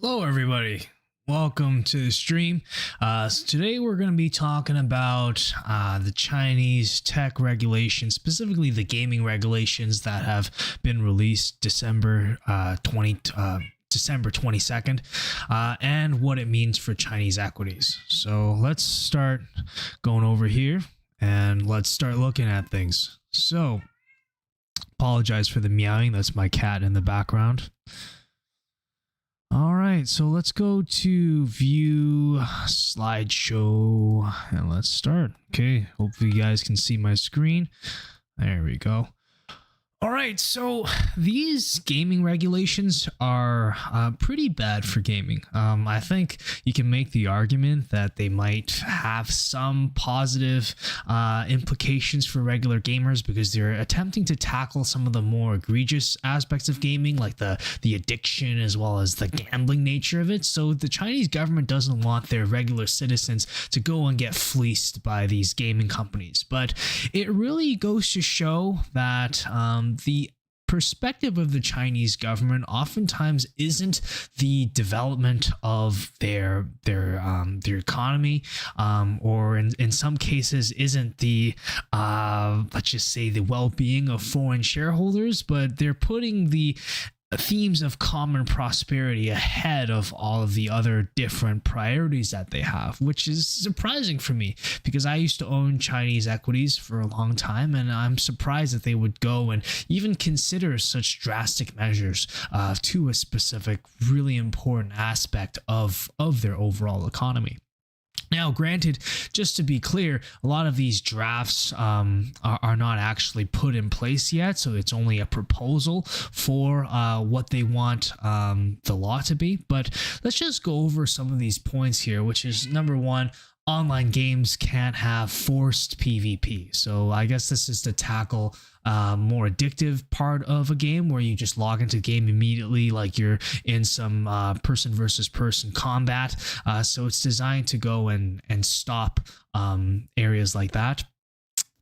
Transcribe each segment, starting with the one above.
Hello, everybody. Welcome to the stream. Today we're going to be talking about the Chinese tech regulations, specifically the gaming regulations that have been released December 22nd, and what it means for Chinese equities. So let's start going over here and let's start looking at things. So, apologize for the meowing. That's my cat in the background. All right, so let's go to view slideshow and let's start. Okay, hopefully you guys can see my screen. There we go. All right, so these gaming regulations are pretty bad for gaming. I think you can make the argument that they might have some positive implications for regular gamers because they're attempting to tackle some of the more egregious aspects of gaming, like the addiction as well as the gambling nature of it. So the Chinese government doesn't want their regular citizens to go and get fleeced by these gaming companies. But it really goes to show that the perspective of the Chinese government oftentimes isn't the development of their economy, or in some cases isn't the let's just say the well-being of foreign shareholders, but they're putting the themes of common prosperity ahead of all of the other different priorities that they have, which is surprising for me because I used to own Chinese equities for a long time, and I'm surprised that they would go and even consider such drastic measures to a specific, really important aspect of their overall economy. Now, granted, just to be clear, a lot of these drafts are not actually put in place yet, so it's only a proposal for what they want the law to be. But let's just go over some of these points here, which is number one, online games can't have forced PvP. So I guess this is to tackle more addictive part of a game where you just log into the game immediately like you're in some person versus person combat. So it's designed to go and stop areas like that.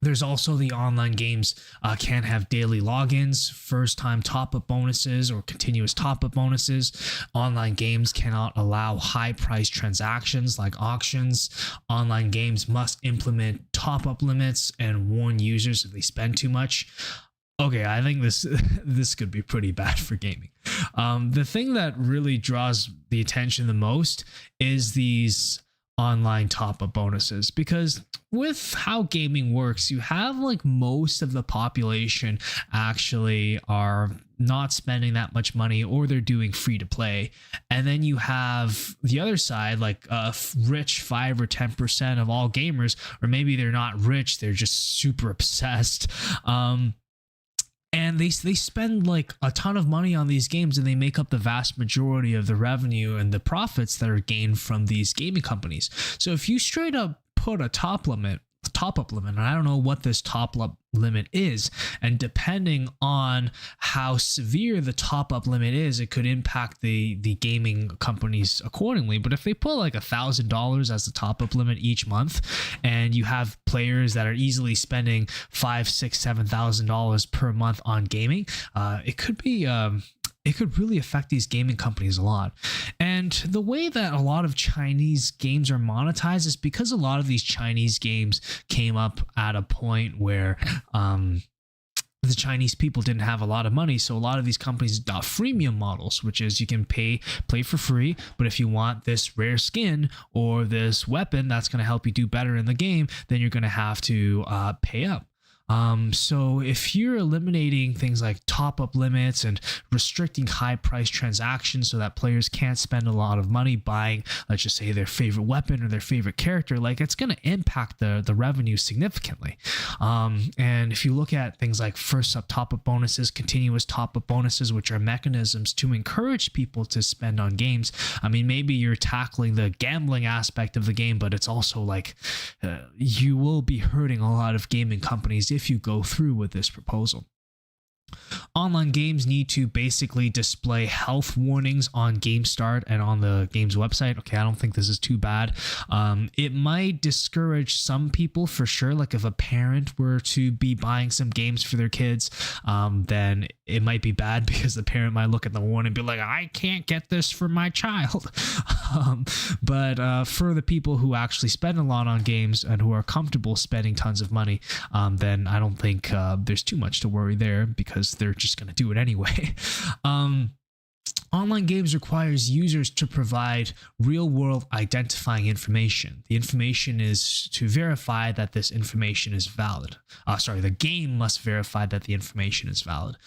There's also the online games can't have daily logins, first-time top-up bonuses, or continuous top-up bonuses. Online games cannot allow high-priced transactions like auctions. Online games must implement top-up limits and warn users if they spend too much. Okay, I think this could be pretty bad for gaming. The thing that really draws the attention the most is these online top-up bonuses, because with how gaming works, you have like most of the population actually are not spending that much money, or they're doing free to play, and then you have the other side, like rich 5 or 10% of all gamers, or maybe they're not rich, they're just super obsessed, and they spend like a ton of money on these games, and they make up the vast majority of the revenue and the profits that are gained from these gaming companies. So if you straight up put a top-up limit, and I don't know what this top-up limit is, and depending on how severe the top-up limit is, it could impact the gaming companies accordingly. But if they put like $1,000 as the top-up limit each month, and you have players that are easily spending $5,000, $6,000, $7,000 per month on gaming, it could be it could really affect these gaming companies a lot. And the way that a lot of Chinese games are monetized is because a lot of these Chinese games came up at a point where the Chinese people didn't have a lot of money, so a lot of these companies adopt freemium models, which is you can play for free, but if you want this rare skin or this weapon that's going to help you do better in the game, then you're going to have to pay up. So if you're eliminating things like top-up limits and restricting high-priced transactions so that players can't spend a lot of money buying, let's just say, their favorite weapon or their favorite character, like it's going to impact the revenue significantly. And if you look at things like first-up top-up bonuses, continuous top-up bonuses, which are mechanisms to encourage people to spend on games, I mean, maybe you're tackling the gambling aspect of the game, but it's also like you will be hurting a lot of gaming companies if you go through with this proposal. Online games need to basically display health warnings on game start and on the game's website. Okay, I don't think this is too bad. It might discourage some people for sure. Like if a parent were to be buying some games for their kids, then it might be bad because the parent might look at the warning and be like, I can't get this for my child. But for the people who actually spend a lot on games and who are comfortable spending tons of money, then I don't think there's too much to worry there, because they're just going to do it anyway. Online games requires users to provide real-world identifying information. The information is to verify that this information is valid. The game must verify that the information is valid.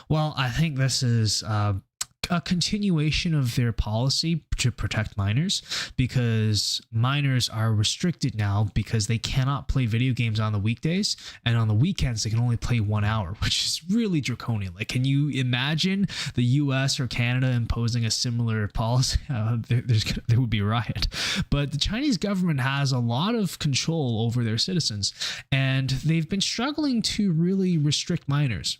Well, I think this is a continuation of their policy to protect minors, because minors are restricted now because they cannot play video games on the weekdays, and on the weekends they can only play 1 hour, which is really draconian. Like, can you imagine the US or Canada imposing a similar policy? There would be a riot. But the Chinese government has a lot of control over their citizens, and they've been struggling to really restrict minors,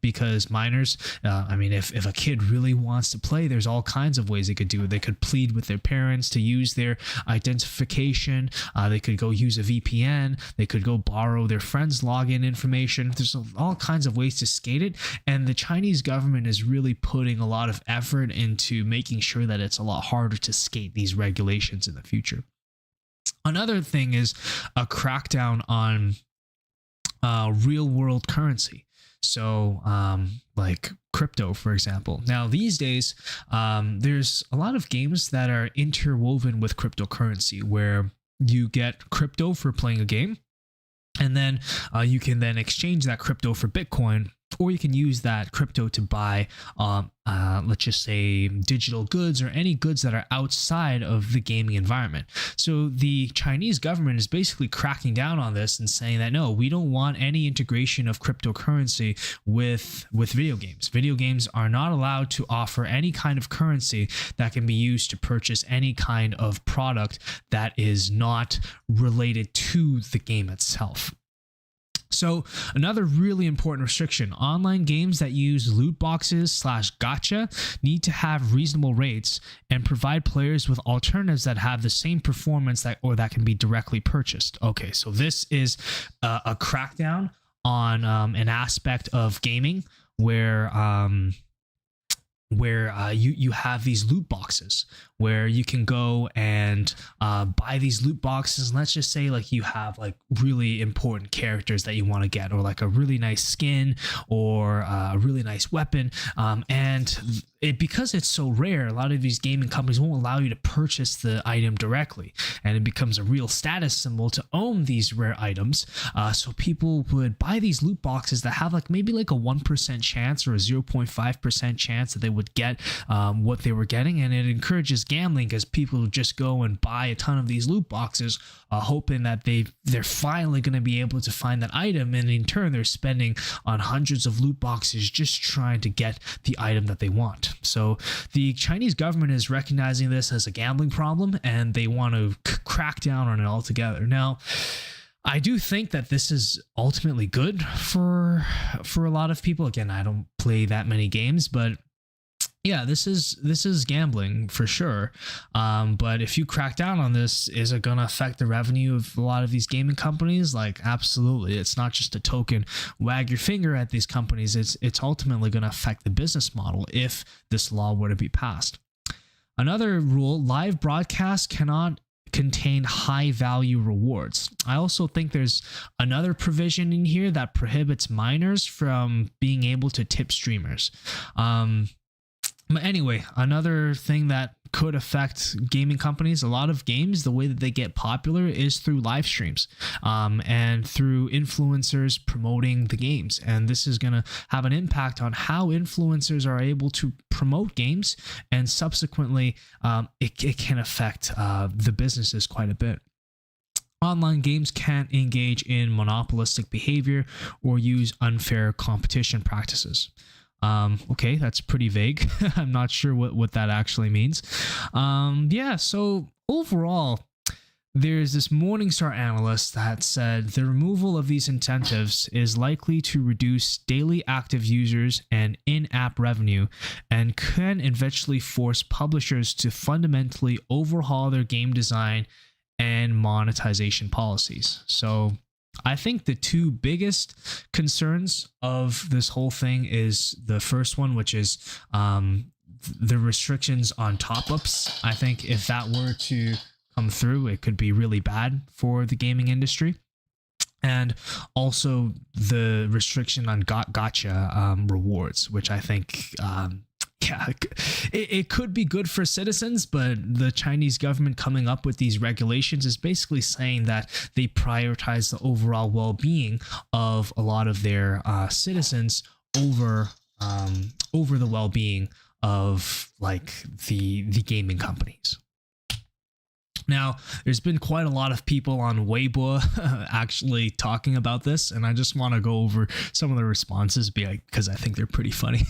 because minors, if a kid really wants to play, there's all kinds of ways they could do it. They could plead with their parents to use their identification. They could go use a VPN. They could go borrow their friends' login information. There's all kinds of ways to skate it, and the Chinese government is really putting a lot of effort into making sure that it's a lot harder to skate these regulations in the future. Another thing is a crackdown on real world currency. So like crypto, for example. Now, these days, there's a lot of games that are interwoven with cryptocurrency, where you get crypto for playing a game, and then you can then exchange that crypto for Bitcoin, or you can use that crypto to buy, let's just say, digital goods or any goods that are outside of the gaming environment. So the Chinese government is basically cracking down on this and saying that, no, we don't want any integration of cryptocurrency with video games. Video games are not allowed to offer any kind of currency that can be used to purchase any kind of product that is not related to the game itself. So another really important restriction: online games that use loot boxes / gacha need to have reasonable rates and provide players with alternatives that have the same performance that can be directly purchased. Okay, so this is a crackdown on an aspect of gaming where you have these loot boxes where you can go and buy these loot boxes. And let's just say, like, you have like really important characters that you want to get, or like a really nice skin, or a really nice weapon, and because it's so rare, a lot of these gaming companies won't allow you to purchase the item directly, and it becomes a real status symbol to own these rare items. So people would buy these loot boxes that have maybe a 1% chance or a 0.5% chance that they would get what they were getting, and it encourages gambling because people just go and buy a ton of these loot boxes, hoping that they're finally going to be able to find that item, and in turn they're spending on hundreds of loot boxes just trying to get the item that they want. So the Chinese government is recognizing this as a gambling problem, and they want to crack down on it altogether. Now, I do think that this is ultimately good for a lot of people. Again, I don't play that many games, but yeah, this is gambling for sure. But if you crack down on this, is it going to affect the revenue of a lot of these gaming companies? Absolutely. It's not just a token wag your finger at these companies. It's ultimately going to affect the business model if this law were to be passed. Another rule: live broadcast cannot contain high value rewards. I also think there's another provision in here that prohibits minors from being able to tip streamers. But anyway, another thing that could affect gaming companies: a lot of games, the way that they get popular is through live streams, and through influencers promoting the games. And this is going to have an impact on how influencers are able to promote games, and subsequently it can affect the businesses quite a bit. Online games can't engage in monopolistic behavior or use unfair competition practices. Okay, that's pretty vague. I'm not sure what that actually means. So overall, there's this Morningstar analyst that said the removal of these incentives is likely to reduce daily active users and in-app revenue, and can eventually force publishers to fundamentally overhaul their game design and monetization policies. So I think the two biggest concerns of this whole thing is the first one, which is the restrictions on top-ups. I think if that were to come through, it could be really bad for the gaming industry. And also the restriction on gacha rewards, which I think yeah, it could be good for citizens, but the Chinese government coming up with these regulations is basically saying that they prioritize the overall well-being of a lot of their citizens over the well-being of like the gaming companies. Now, there's been quite a lot of people on Weibo actually talking about this, and I just want to go over some of the responses because I think they're pretty funny.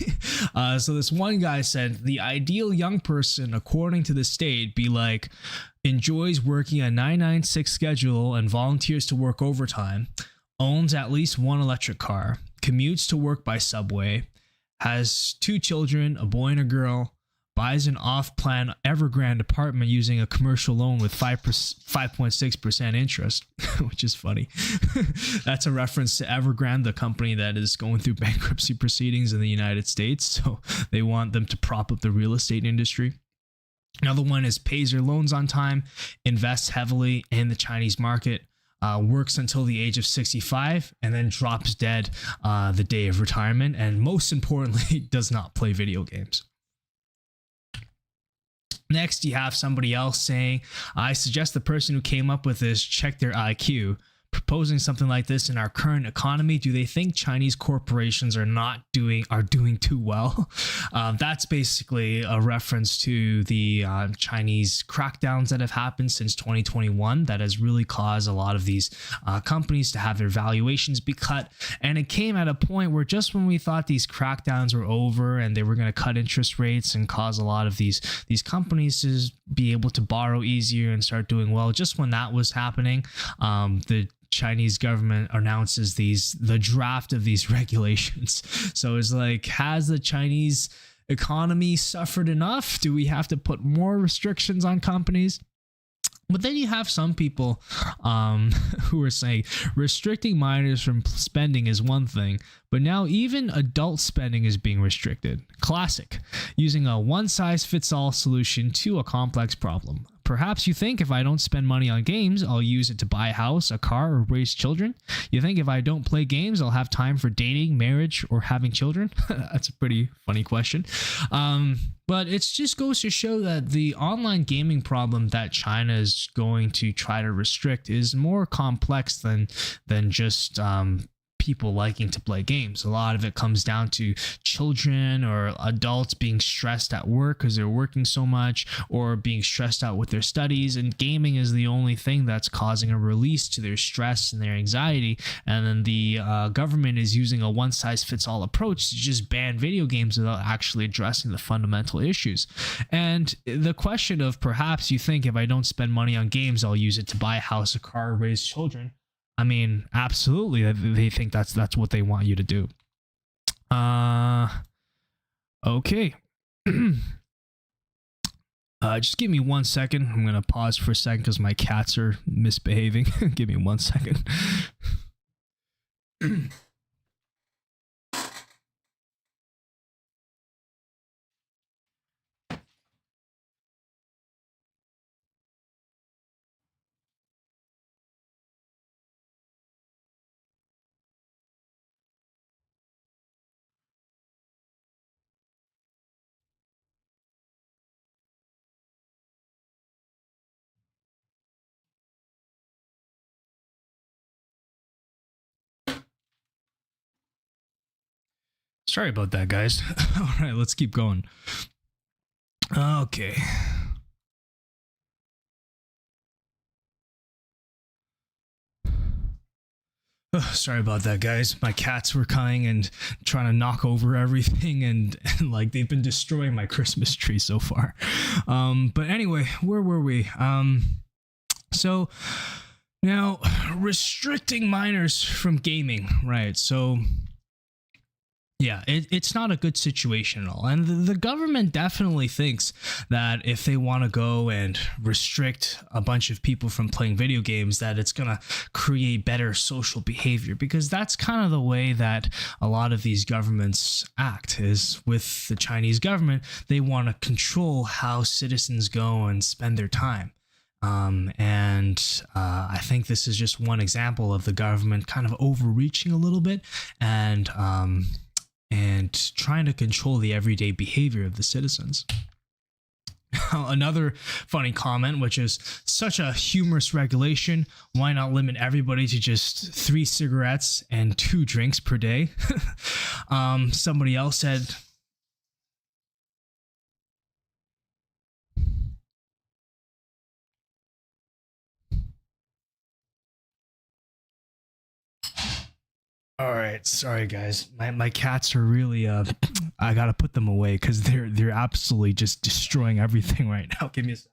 So this one guy said, the ideal young person, according to the state, be like, enjoys working a 996 schedule and volunteers to work overtime, owns at least one electric car, commutes to work by subway, has 2 children, a boy and a girl, buys an off-plan Evergrande apartment using a commercial loan with 5.6% interest, which is funny. That's a reference to Evergrande, the company that is going through bankruptcy proceedings in the United States. So they want them to prop up the real estate industry. Another one is pays her loans on time, invests heavily in the Chinese market, works until the age of 65, and then drops dead the day of retirement. And most importantly, does not play video games. Next, you have somebody else saying, I suggest the person who came up with this check their IQ. Proposing something like this in our current economy, do they think Chinese corporations are doing too well? That's basically a reference to the Chinese crackdowns that have happened since 2021 that has really caused a lot of these companies to have their valuations be cut. And it came at a point where just when we thought these crackdowns were over and they were going to cut interest rates and cause a lot of these companies to be able to borrow easier and start doing well, just when that was happening, the Chinese government announces the draft of these regulations. So it's like, has the Chinese economy suffered enough? Do we have to put more restrictions on companies? But then you have some people who are saying restricting minors from spending is one thing, but now even adult spending is being restricted. Classic, using a one-size-fits-all solution to a complex problem. Perhaps you think if I don't spend money on games, I'll use it to buy a house, a car, or raise children. You think if I don't play games, I'll have time for dating, marriage, or having children? That's a pretty funny question. But it just goes to show that the online gaming problem that China is going to try to restrict is more complex than just people liking to play games. A lot of it comes down to children or adults being stressed at work because they're working so much, or being stressed out with their studies, and gaming is the only thing that's causing a release to their stress and their anxiety. And then the government is using a one-size-fits-all approach to just ban video games without actually addressing the fundamental issues. And the question of, perhaps you think if I don't spend money on games, I'll use it to buy a house, a car, raise children. I mean, absolutely, they think that's what they want you to do. Okay. Just give me 1 second. I'm gonna pause for a second because my cats are misbehaving. Give me 1 second. Sorry about that, guys. All right, let's keep going. Okay. Oh, sorry about that, guys. My cats were coming and trying to knock over everything, and like they've been destroying my Christmas tree so far. But anyway, where were we? So now restricting minors from gaming, right? So Yeah, it's not a good situation at all. And the government definitely thinks that if they want to go and restrict a bunch of people from playing video games, that it's going to create better social behavior, because that's kind of the way that a lot of these governments act. Is with the Chinese government, they want to control how citizens go and spend their time. I think this is just one example of the government kind of overreaching a little bit, and trying to control the everyday behavior of the citizens. Another funny comment, which is such a humorous regulation. Why not limit everybody to just 3 cigarettes and 2 drinks per day? Somebody else said, all right, sorry guys. My cats are really I gotta put them away because they're absolutely just destroying everything right now. Give me a second.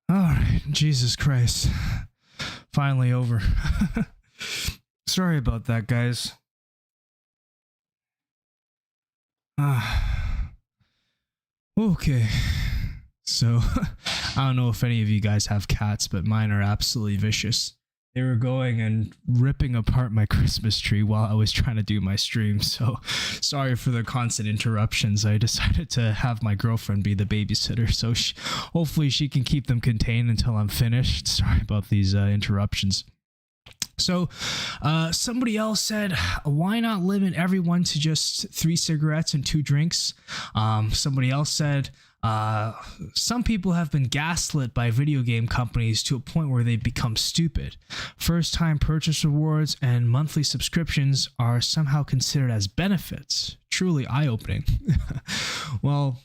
All right, Jesus Christ. Finally over. Sorry about that, guys. Okay. So, I don't know if any of you guys have cats, but mine are absolutely vicious. They were going and ripping apart my Christmas tree while I was trying to do my stream. So, sorry for the constant interruptions. I decided to have my girlfriend be the babysitter. So, hopefully, she can keep them contained until I'm finished. Sorry about these interruptions. So, somebody else said, why not limit everyone to just 3 cigarettes and 2 drinks? Somebody else said, some people have been gaslit by video game companies to a point where they become stupid. First-time purchase rewards and monthly subscriptions are somehow considered as benefits. Truly eye-opening. Well,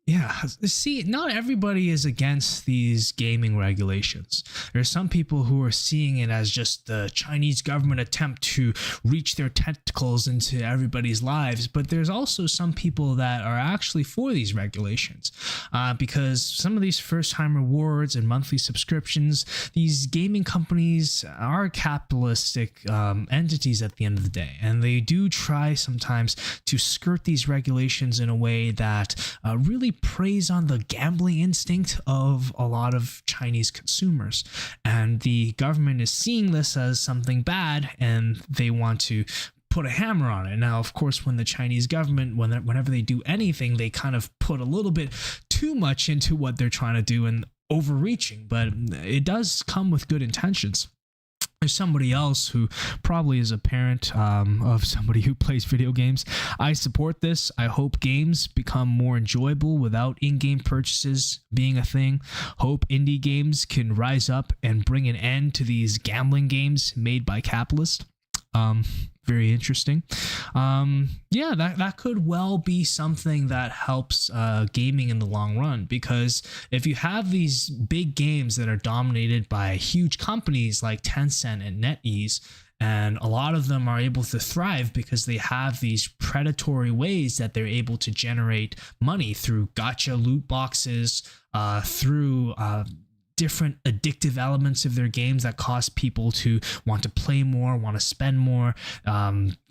yeah, see, not everybody is against these gaming regulations. There's some people who are seeing it as just the Chinese government attempt to reach their tentacles into everybody's lives, but there's also some people that are actually for these regulations, because some of these first-time rewards and monthly subscriptions, these gaming companies are capitalistic entities at the end of the day, and they do try sometimes to skirt these regulations in a way that really preys on the gambling instinct of a lot of Chinese consumers. And the government is seeing this as something bad, and they want to put a hammer on it. Now, of course, when the Chinese government, whenever they do anything, they kind of put a little bit too much into what they're trying to do and overreaching, but it does come with good intentions. There's somebody else who probably is a parent of somebody who plays video games. I support this. I hope games become more enjoyable without in-game purchases being a thing. Hope indie games can rise up and bring an end to these gambling games made by capitalists. Very interesting. Yeah, that could well be something that helps gaming in the long run, because if you have these big games that are dominated by huge companies like Tencent and NetEase, and a lot of them are able to thrive because they have these predatory ways that they're able to generate money through gacha loot boxes, through different addictive elements of their games that cause people to want to play more, want to spend more.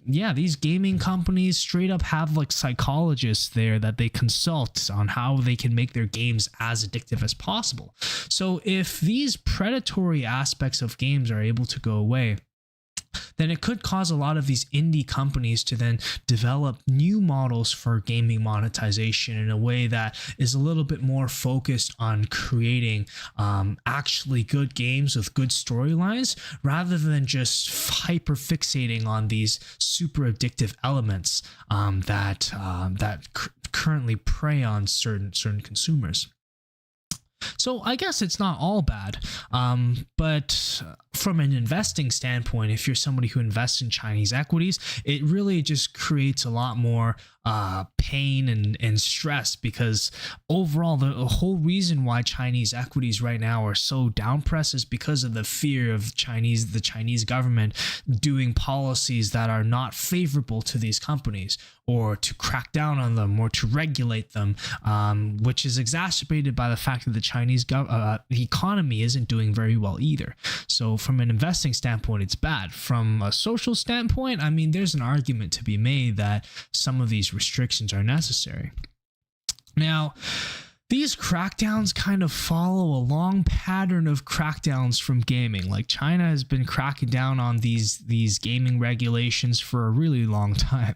Yeah, these gaming companies straight up have like psychologists there that they consult on how they can make their games as addictive as possible. So if these predatory aspects of games are able to go away, then it could cause a lot of these indie companies to then develop new models for gaming monetization in a way that is a little bit more focused on creating actually good games with good storylines, rather than just hyper fixating on these super addictive elements that currently prey on certain consumers. So I guess it's not all bad, but from an investing standpoint, if you're somebody who invests in Chinese equities, it really just creates a lot more pain and stress, because overall the whole reason why Chinese equities right now are so down pressed is because of the fear of the Chinese government doing policies that are not favorable to these companies, or to crack down on them, or to regulate them, which is exacerbated by the fact that the Chinese economy isn't doing very well either. So from an investing standpoint, it's bad. From a social standpoint, I mean, there's an argument to be made that some of these restrictions are necessary. Now, these crackdowns kind of follow a long pattern of crackdowns from gaming. Like, China has been cracking down on these gaming regulations for a really long time.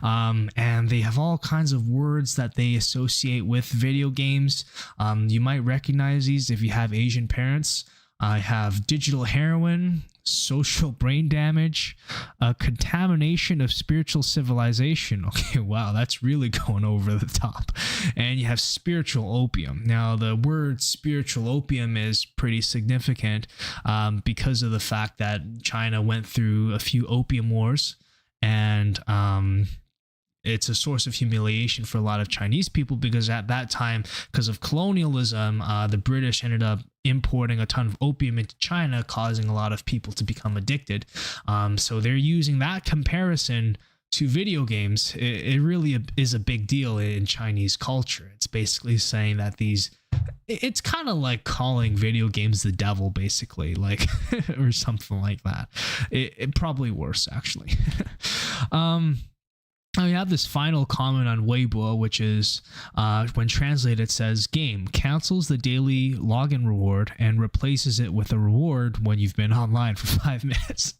And they have all kinds of words that they associate with video games. You might recognize these if you have Asian parents. I have digital heroin, social brain damage, contamination of spiritual civilization. Okay, wow, that's really going over the top. And you have spiritual opium. Now, the word spiritual opium is pretty significant because of the fact that China went through a few opium wars, and it's a source of humiliation for a lot of Chinese people, because at that time, because of colonialism, the British ended up importing a ton of opium into China, causing a lot of people to become addicted. So they're using that comparison to video games. It really is a big deal in Chinese culture. It's basically saying that it's kind of like calling video games the devil, basically, like, or something like that. It probably worse, actually. We have this final comment on Weibo, which is, when translated, it says, game cancels the daily login reward and replaces it with a reward when you've been online for 5 minutes.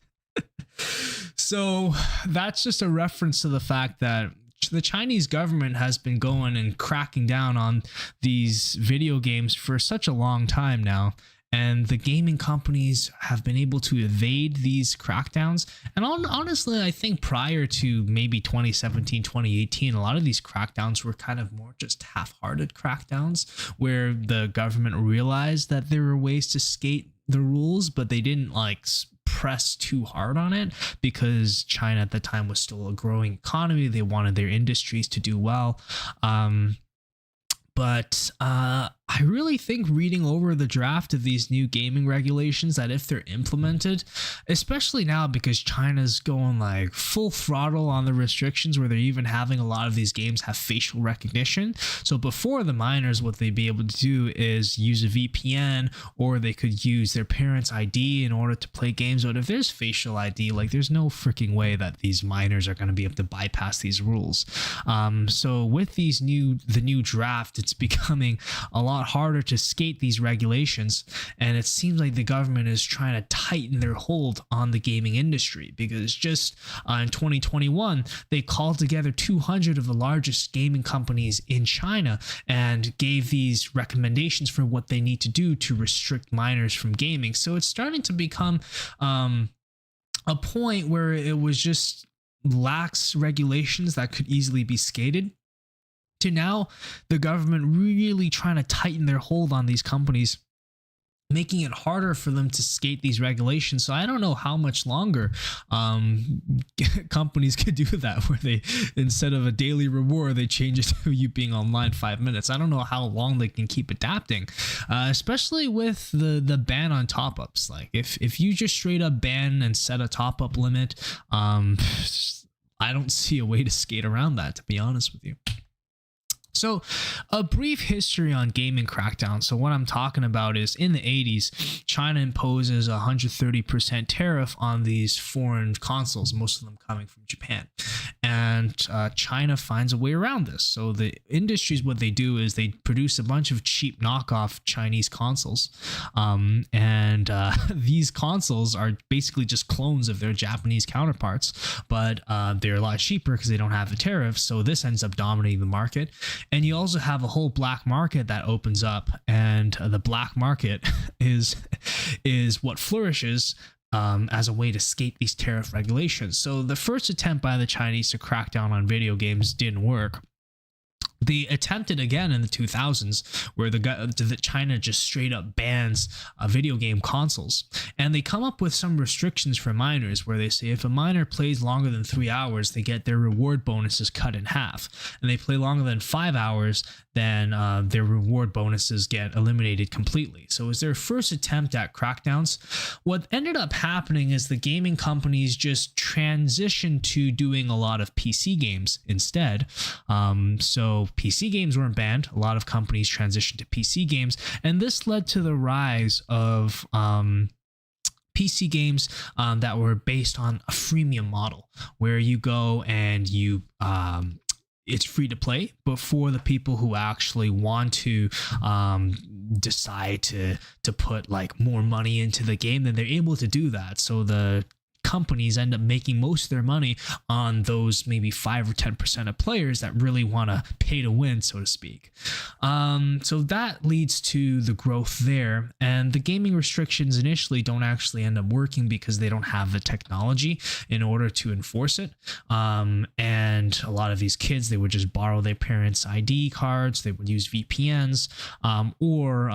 So that's just a reference to the fact that the Chinese government has been going and cracking down on these video games for such a long time now. And the gaming companies have been able to evade these crackdowns. And honestly, I think prior to maybe 2017, 2018, a lot of these crackdowns were kind of more just half-hearted crackdowns, where the government realized that there were ways to skate the rules, but they didn't press too hard on it, because China at the time was still a growing economy. They wanted their industries to do well. But I really think, reading over the draft of these new gaming regulations, that if they're implemented, especially now because China's going like full throttle on the restrictions, where they're even having a lot of these games have facial recognition. So before, the minors, what they'd be able to do is use a VPN, or they could use their parents' ID in order to play games. But if there's facial ID, like, there's no freaking way that these minors are going to be able to bypass these rules. So with the new draft, it's becoming a lot harder to skate these regulations, and it seems like the government is trying to tighten their hold on the gaming industry, because just in 2021 they called together 200 of the largest gaming companies in China and gave these recommendations for what they need to do to restrict minors from gaming. So it's starting to become a point where it was just lax regulations that could easily be skated, to now the government really trying to tighten their hold on these companies, making it harder for them to skate these regulations. So I don't know how much longer companies could do that, where they, instead of a daily reward, they change it to you being online 5 minutes. I don't know how long they can keep adapting, especially with the ban on top-ups. Like, if you just straight up ban and set a top-up limit, I don't see a way to skate around that, to be honest with you. So, a brief history on gaming crackdown. So what I'm talking about is, in the 80s, China imposes a 130% tariff on these foreign consoles, most of them coming from Japan. And China finds a way around this. So the industries, what they do is they produce a bunch of cheap knockoff Chinese consoles. These consoles are basically just clones of their Japanese counterparts, but they're a lot cheaper because they don't have the tariff. So this ends up dominating the market. And you also have a whole black market that opens up, and the black market is what flourishes as a way to escape these tariff regulations. So the first attempt by the Chinese to crack down on video games didn't work. They attempted again in the 2000s, where China just straight up bans video game consoles, and they come up with some restrictions for minors, where they say if a minor plays longer than 3 hours, they get their reward bonuses cut in half, and they play longer than 5 hours, then their reward bonuses get eliminated completely. So it was their first attempt at crackdowns. What ended up happening is the gaming companies just transitioned to doing a lot of PC games instead. So PC games weren't banned. A lot of companies transitioned to PC games, and this led to the rise of PC games that were based on a freemium model, where you go and you it's free to play, but for the people who actually want to decide to put like more money into the game, then they're able to do that. So the companies end up making most of their money on those maybe 5 or 10% of players that really want to pay to win, so to speak. So that leads to the growth there. And the gaming restrictions initially don't actually end up working because they don't have the technology in order to enforce it. And a lot of these kids, they would just borrow their parents' ID cards, they would use VPNs, or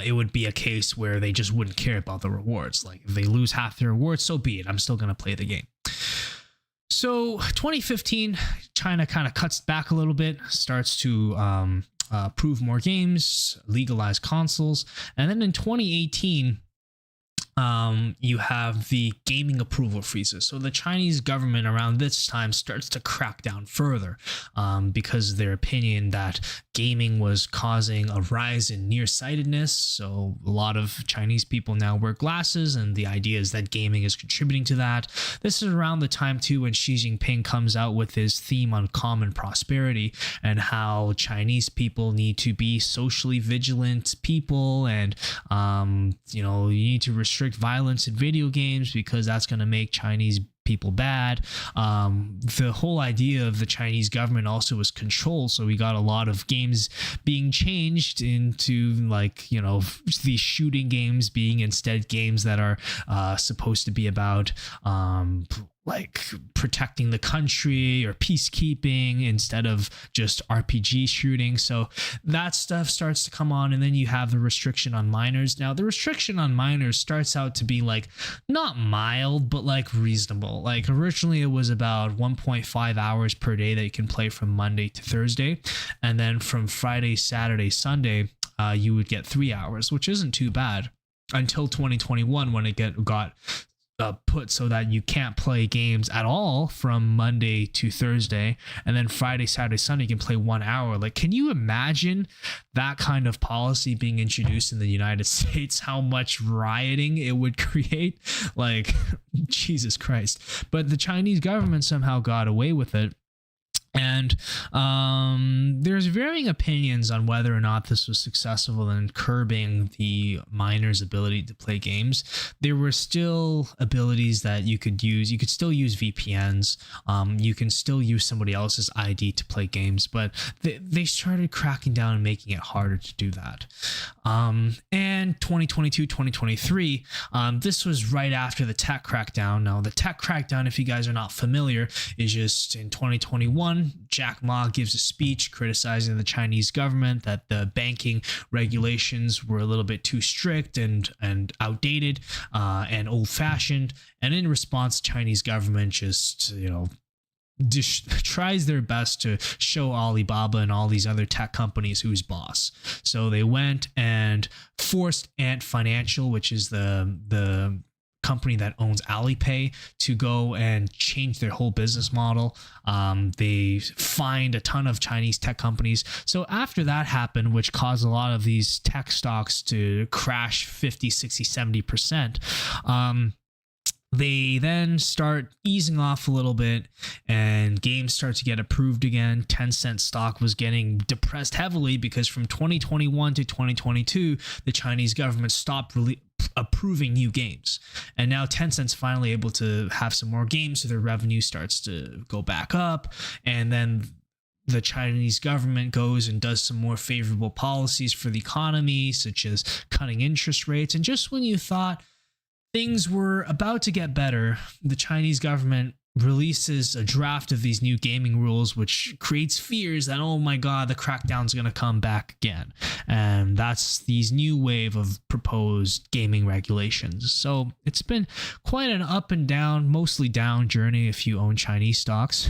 it would be a case where they just wouldn't care about the rewards. Like if they lose half their rewards, so be it. I'm still going to play the game. So 2015, China kind of cuts back a little bit, starts to approve more games, legalize consoles. And then in 2018, you have the gaming approval freezes. So the Chinese government around this time starts to crack down further because of their opinion that gaming was causing a rise in nearsightedness. So a lot of Chinese people now wear glasses, and the idea is that gaming is contributing to that. This is around the time too when Xi Jinping comes out with his theme on common prosperity and how Chinese people need to be socially vigilant people, and you need to restrict violence in video games because that's going to make Chinese people bad. The whole idea of the Chinese government also was control, so we got a lot of games being changed into these shooting games being instead games that are supposed to be about like protecting the country or peacekeeping instead of just RPG shooting. So that stuff starts to come on, and then you have the restriction on minors. Now the restriction on minors starts out to be like not mild, but like reasonable. Like originally it was about 1.5 hours per day that you can play from Monday to Thursday, and then from Friday, Saturday, Sunday, you would get 3 hours, which isn't too bad, until 2021 when it got put so that you can't play games at all from Monday to Thursday, and then Friday, Saturday, Sunday you can play 1 hour. Like, can you imagine that kind of policy being introduced in the United States? How much rioting it would create? Like, Jesus Christ. But the Chinese government somehow got away with it. And there's varying opinions on whether or not this was successful in curbing the minors' ability to play games. There were still abilities that you could use. You could still use VPNs. You can still use somebody else's ID to play games, but they started cracking down and making it harder to do that. And 2022, 2023, this was right after the tech crackdown. Now, the tech crackdown, if you guys are not familiar, is just in 2021, Jack Ma gives a speech criticizing the Chinese government that the banking regulations were a little bit too strict and outdated and old-fashioned. And in response, the Chinese government just, tries their best to show Alibaba and all these other tech companies who's boss. So they went and forced Ant Financial, which is the company that owns Alipay, to go and change their whole business model. They fined a ton of Chinese tech companies. So after that happened, which caused a lot of these tech stocks to crash 50, 60, 70%, they then start easing off a little bit, and games start to get approved again. Tencent stock was getting depressed heavily because from 2021 to 2022, the Chinese government stopped approving new games. And now Tencent's finally able to have some more games, so their revenue starts to go back up. And then the Chinese government goes and does some more favorable policies for the economy, such as cutting interest rates. And just when you thought things were about to get better, the Chinese government releases a draft of these new gaming rules, which creates fears that, oh my god, the crackdown's going to come back again. And that's these new wave of proposed gaming regulations. So it's been quite an up and down, mostly down journey if you own Chinese stocks.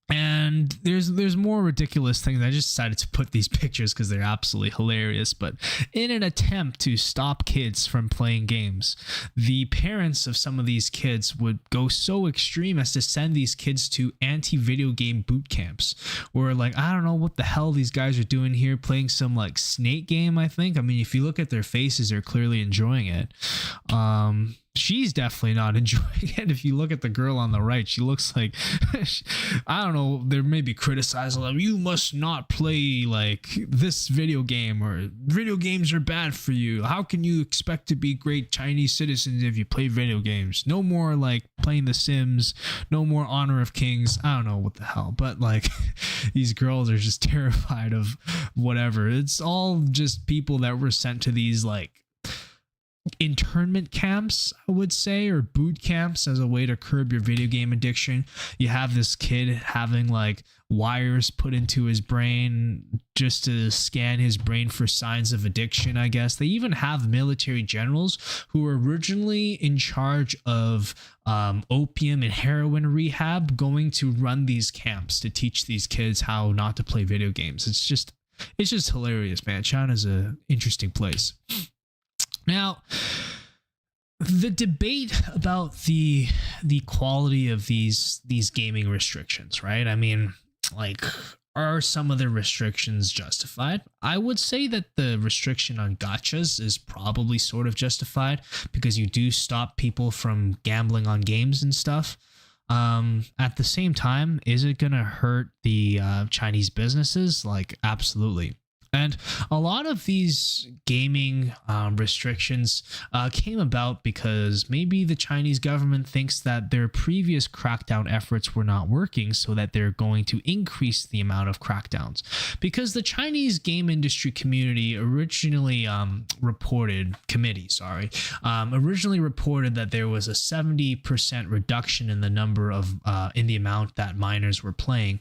And there's more ridiculous things. I just decided to put these pictures because they're absolutely hilarious. But in an attempt to stop kids from playing games, the parents of some of these kids would go so extreme as to send these kids to anti-video game boot camps, where like, I don't know what the hell these guys are doing here, playing some like Snake game, I think. I mean, if you look at their faces, they're clearly enjoying it. She's definitely not enjoying it. If you look at the girl on the right, she looks like, I don't know, they're maybe criticizing them. You must not play like this video game, or video games are bad for you. How can you expect to be great Chinese citizens if you play video games? No more like playing The Sims, no more Honor of Kings. I don't know what the hell, but like these girls are just terrified of whatever. It's all just people that were sent to these like internment camps, I would say, or boot camps as a way to curb your video game addiction. You have this kid having like wires put into his brain just to scan his brain for signs of addiction, I guess. They even have military generals who were originally in charge of opium and heroin rehab going to run these camps to teach these kids how not to play video games. It's just hilarious, man. China's an interesting place. Now, the debate about the quality of these gaming restrictions, right? I mean, like, are some of the restrictions justified? I would say that the restriction on gachas is probably sort of justified because you do stop people from gambling on games and stuff. At the same time, is it going to hurt the Chinese businesses? Like, absolutely. And a lot of these gaming restrictions came about because maybe the Chinese government thinks that their previous crackdown efforts were not working, so that they're going to increase the amount of crackdowns. Because the Chinese game industry community originally reported that there was a 70% reduction in the number of in the amount that minors were playing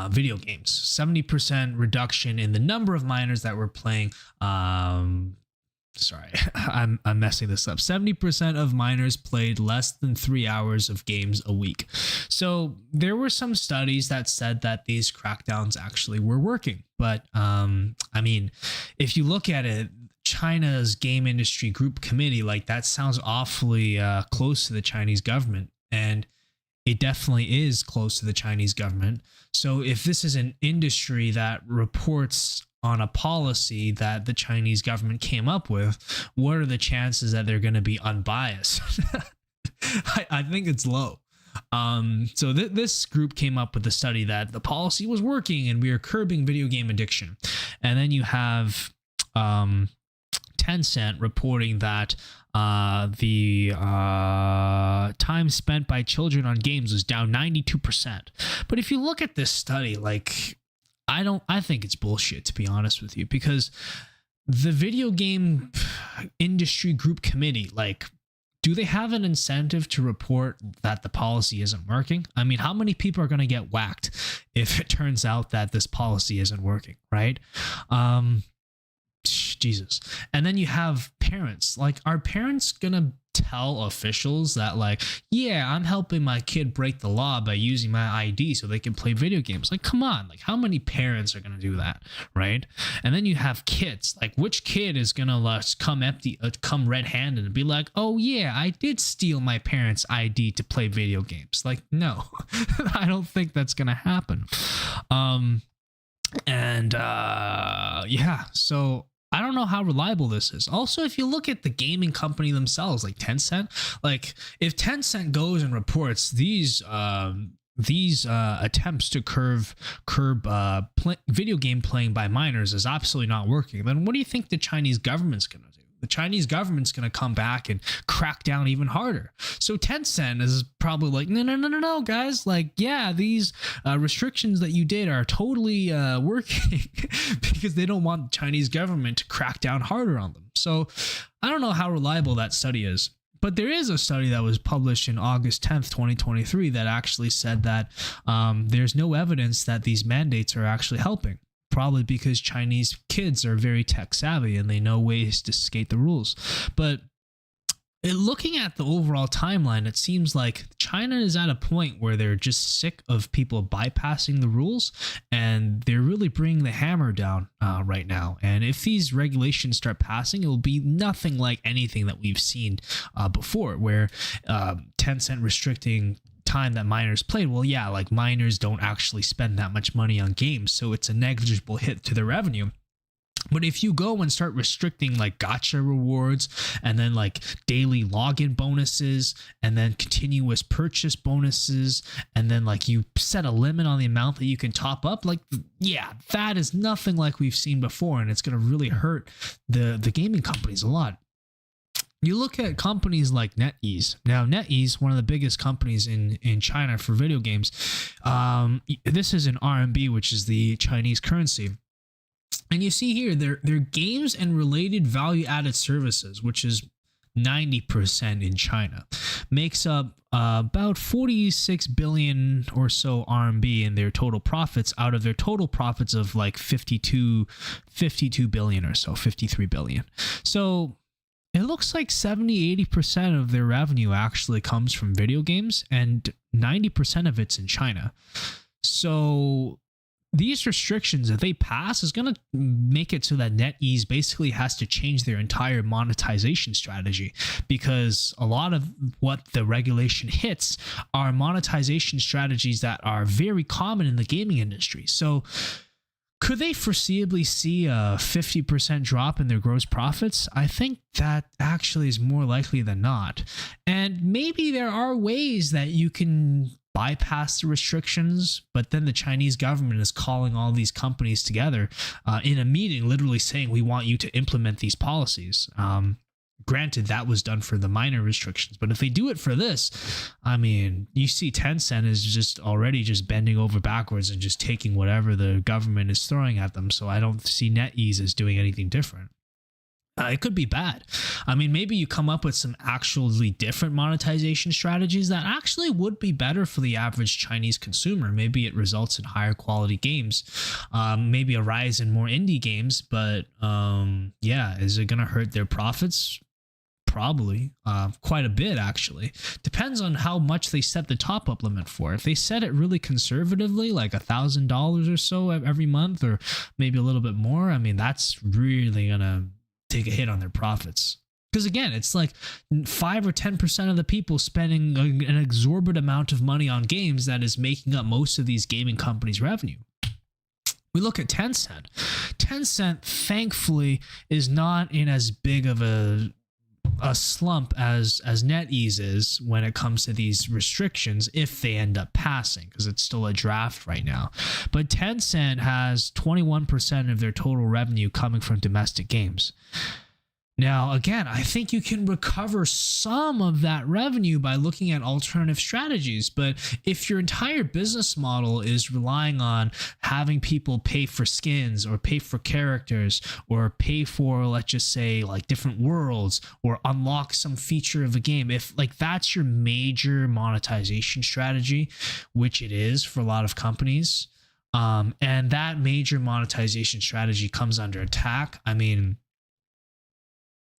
video games. 70% reduction in the number of minors that were playing. Sorry, I'm messing this up. 70% of minors played less than 3 hours of games a week. So there were some studies that said that these crackdowns actually were working. But I mean, if you look at it, China's game industry group committee, like that sounds awfully close to the Chinese government. And it definitely is close to the Chinese government. So if this is an industry that reports on a policy that the Chinese government came up with, what are the chances that they're going to be unbiased? I think it's low. So this group came up with a study that the policy was working and we are curbing video game addiction. And then you have Tencent reporting that the time spent by children on games was down 92%. But if you look at this study, like, I think it's bullshit, to be honest with you, because the video game industry group committee, like, do they have an incentive to report that the policy isn't working? I mean, how many people are going to get whacked if it turns out that this policy isn't working, right? Jesus. And then you have parents. Like, are parents gonna tell officials that, like, yeah, I'm helping my kid break the law by using my ID so they can play video games? Like, come on, like, how many parents are gonna do that, right? And then you have kids. Like, which kid is gonna come red-handed and be like, oh yeah, I did steal my parents' ID to play video games? Like, no. I don't think that's gonna happen. Yeah, so I don't know how reliable this is. Also, if you look at the gaming company themselves, like Tencent, like if Tencent goes and reports these attempts to curb video game playing by minors is absolutely not working, then what do you think the Chinese government's going to do? The Chinese government's going to come back and crack down even harder. So Tencent is probably like, no, guys. Like, yeah, these restrictions that you did are totally working because they don't want the Chinese government to crack down harder on them. So I don't know how reliable that study is. But there is a study that was published in August 10th, 2023 that actually said that there's no evidence that these mandates are actually helping. Probably because Chinese kids are very tech savvy and they know ways to skate the rules. But looking at the overall timeline, it seems like China is at a point where they're just sick of people bypassing the rules, and they're really bringing the hammer down right now. And if these regulations start passing, it will be nothing like anything that we've seen before, where Tencent restricting time that minors played. Well, yeah, like minors don't actually spend that much money on games, so it's a negligible hit to their revenue. But if you go and start restricting like gacha rewards and then like daily login bonuses and then continuous purchase bonuses and then like you set a limit on the amount that you can top up, like, yeah, that is nothing like we've seen before, and it's going to really hurt the gaming companies a lot. You look at companies like NetEase. Now, NetEase, one of the biggest companies in China for video games, this is in RMB, which is the Chinese currency. And you see here, their games and related value-added services, which is 90% in China, makes up about 46 billion or so RMB in their total profits out of their total profits of like 52 billion or so, 53 billion. So it looks like 70-80% of their revenue actually comes from video games, and 90% of it's in China. So these restrictions, if they pass, is going to make it so that NetEase basically has to change their entire monetization strategy, because a lot of what the regulation hits are monetization strategies that are very common in the gaming industry. So could they foreseeably see a 50% drop in their gross profits? I think that actually is more likely than not. And maybe there are ways that you can bypass the restrictions, but then the Chinese government is calling all these companies together in a meeting, literally saying, we want you to implement these policies. Granted, that was done for the minor restrictions, but if they do it for this, I mean, you see Tencent is just already just bending over backwards and just taking whatever the government is throwing at them. So I don't see NetEase as doing anything different. It could be bad. I mean, maybe you come up with some actually different monetization strategies that actually would be better for the average Chinese consumer. Maybe it results in higher quality games, maybe a rise in more indie games. But yeah, is it going to hurt their profits? Probably quite a bit, actually. Depends on how much they set the top-up limit for. If they set it really conservatively, like $1,000 or so every month, or maybe a little bit more, I mean, that's really gonna take a hit on their profits. Because again, it's like 5 or 10% of the people spending an exorbitant amount of money on games that is making up most of these gaming companies' revenue. We look at Tencent. Tencent, thankfully, is not in as big of a slump as NetEase is when it comes to these restrictions, if they end up passing, because it's still a draft right now. But Tencent has 21% of their total revenue coming from domestic games. Now, again, I think you can recover some of that revenue by looking at alternative strategies. But if your entire business model is relying on having people pay for skins or pay for characters or pay for, let's just say, like different worlds or unlock some feature of a game, if like that's your major monetization strategy, which it is for a lot of companies, and that major monetization strategy comes under attack, I mean,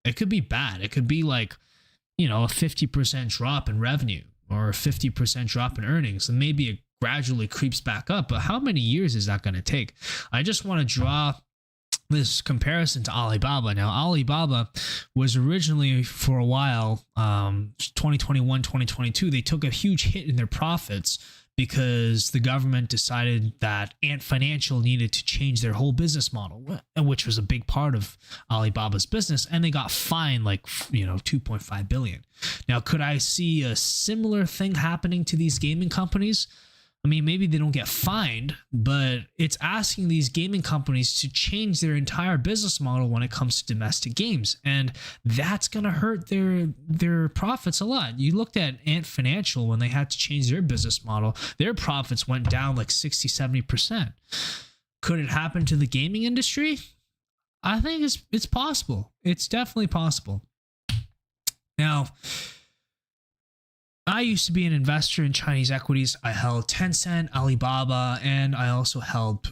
it could be bad. It could be like, you know, a 50% drop in revenue or a 50% drop in earnings. And maybe it gradually creeps back up. But how many years is that going to take? I just want to draw this comparison to Alibaba. Now, Alibaba was originally, for a while, 2021, 2022, they took a huge hit in their profits because the government decided that Ant Financial needed to change their whole business model, which was a big part of Alibaba's business, and they got fined like, you know, 2.5 billion. Now, could I see a similar thing happening to these gaming companies? I mean, maybe they don't get fined, but it's asking these gaming companies to change their entire business model when it comes to domestic games. And that's going to hurt their profits a lot. You looked at Ant Financial when they had to change their business model, their profits went down like 60-70%. Could it happen to the gaming industry? I think it's possible. It's definitely possible. Now, I used to be an investor in Chinese equities. I held Tencent, Alibaba, and I also held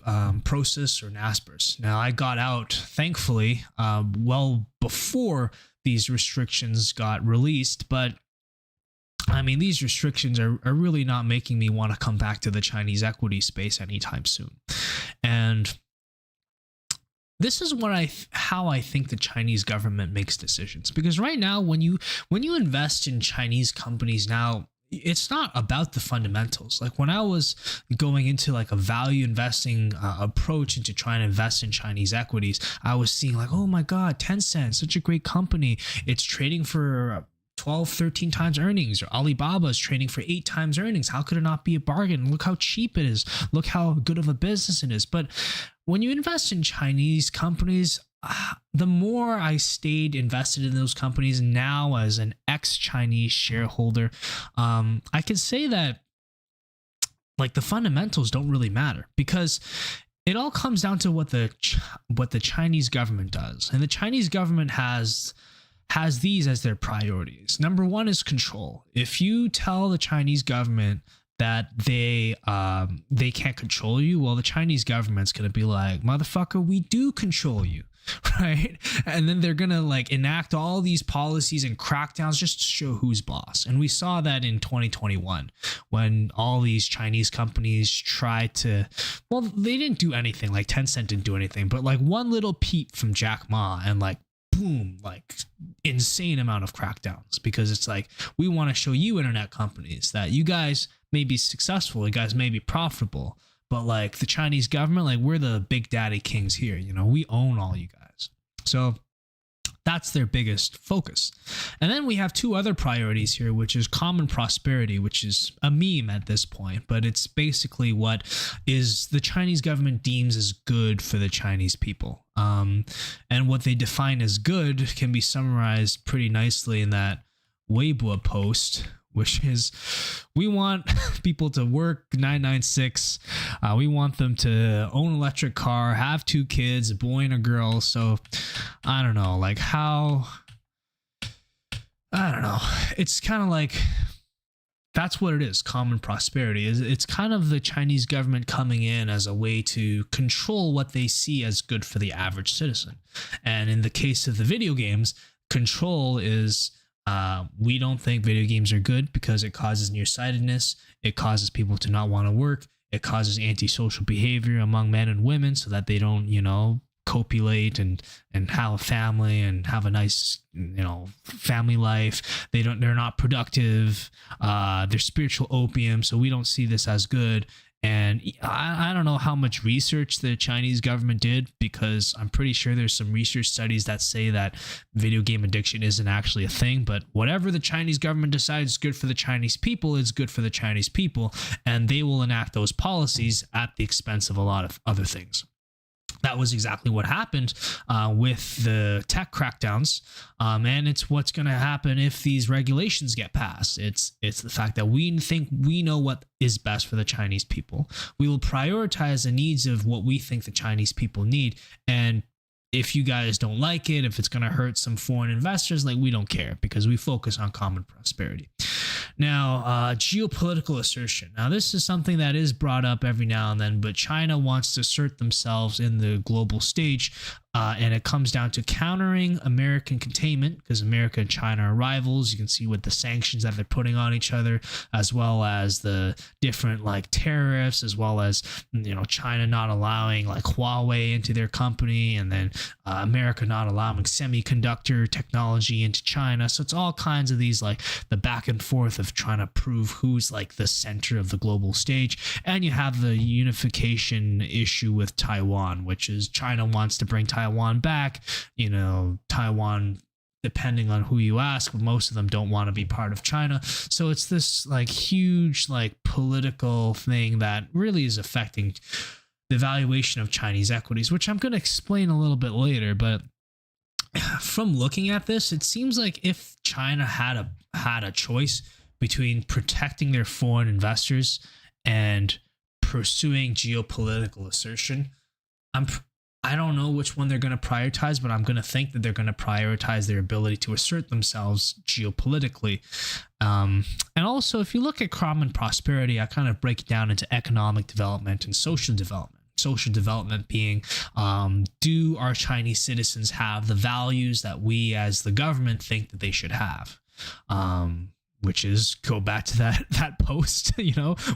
Prosus or Naspers. Now, I got out, thankfully, well before these restrictions got released, but I mean, these restrictions are really not making me want to come back to the Chinese equity space anytime soon. And this is how I think the Chinese government makes decisions, because right now when you invest in Chinese companies now, it's not about the fundamentals. Like when I was going into like a value investing approach into trying to invest in Chinese equities, I was seeing like, oh my God, Tencent, such a great company. It's trading for 12, 13 times earnings, or Alibaba is trading for 8 times earnings. How could it not be a bargain? Look how cheap it is. Look how good of a business it is. But when you invest in Chinese companies, the more I stayed invested in those companies now as an ex-Chinese shareholder, I can say that like the fundamentals don't really matter, because it all comes down to what the Chinese government does. And the Chinese government has these as their priorities. Number one is control. If you tell the Chinese government that they can't control you, well, the Chinese government's gonna be like, motherfucker, we do control you, right? And then they're gonna like enact all these policies and crackdowns just to show who's boss. And we saw that in 2021 when all these Chinese companies tried to, well, they didn't do anything. Like Tencent didn't do anything, but like one little peep from Jack Ma and like boom, like insane amount of crackdowns, because it's like, we want to show you internet companies that you guys may be successful, you guys may be profitable, but like the Chinese government, like we're the big daddy kings here, you know, we own all you guys. So that's their biggest focus. And then we have 2 other priorities here, which is common prosperity, which is a meme at this point, but it's basically what is the Chinese government deems as good for the Chinese people. And what they define as good can be summarized pretty nicely in that Weibo post, which is, we want people to work 996. We want them to own an electric car, have 2 kids, a boy and a girl. So I don't know, like I don't know. It's kind of like, that's what it is. Common prosperity is, it's kind of the Chinese government coming in as a way to control what they see as good for the average citizen. And in the case of the video games, control is, we don't think video games are good because it causes nearsightedness. It causes people to not want to work. It causes antisocial behavior among men and women so that they don't, you know, copulate and have a family and have a nice, you know, family life. They're not productive. They're spiritual opium. So we don't see this as good. And I don't know how much research the Chinese government did, because I'm pretty sure there's some research studies that say that video game addiction isn't actually a thing. But whatever the Chinese government decides is good for the Chinese people is good for the Chinese people, and they will enact those policies at the expense of a lot of other things. That was exactly what happened with the tech crackdowns, and it's what's going to happen if these regulations get passed. It's the fact that we think we know what is best for the Chinese people. We will prioritize the needs of what we think the Chinese people need, and if you guys don't like it, if it's going to hurt some foreign investors, like we don't care, because we focus on common prosperity. Now, geopolitical assertion. Now, this is something that is brought up every now and then, but China wants to assert themselves in the global stage, and it comes down to countering American containment, because America and China are rivals. You can see with the sanctions that they're putting on each other, as well as the different like tariffs, as well as, you know, China not allowing like Huawei into their company, and then America not allowing semiconductor technology into China. So it's all kinds of these like the back and forth of trying to prove who's like the center of the global stage. And you have the unification issue with Taiwan, which is China wants to bring Taiwan back. You know, Taiwan, depending on who you ask, most of them don't want to be part of China. So it's this like huge like political thing that really is affecting the valuation of Chinese equities, which I'm going to explain a little bit later. But from looking at this, it seems like if China had a choice between protecting their foreign investors and pursuing geopolitical assertion, I don't know which one they're going to prioritize, but I'm going to think that they're going to prioritize their ability to assert themselves geopolitically. And also, if you look at common prosperity, I kind of break it down into economic development and social development. Social development being, do our Chinese citizens have the values that we as the government think that they should have? Which is, go back to that post,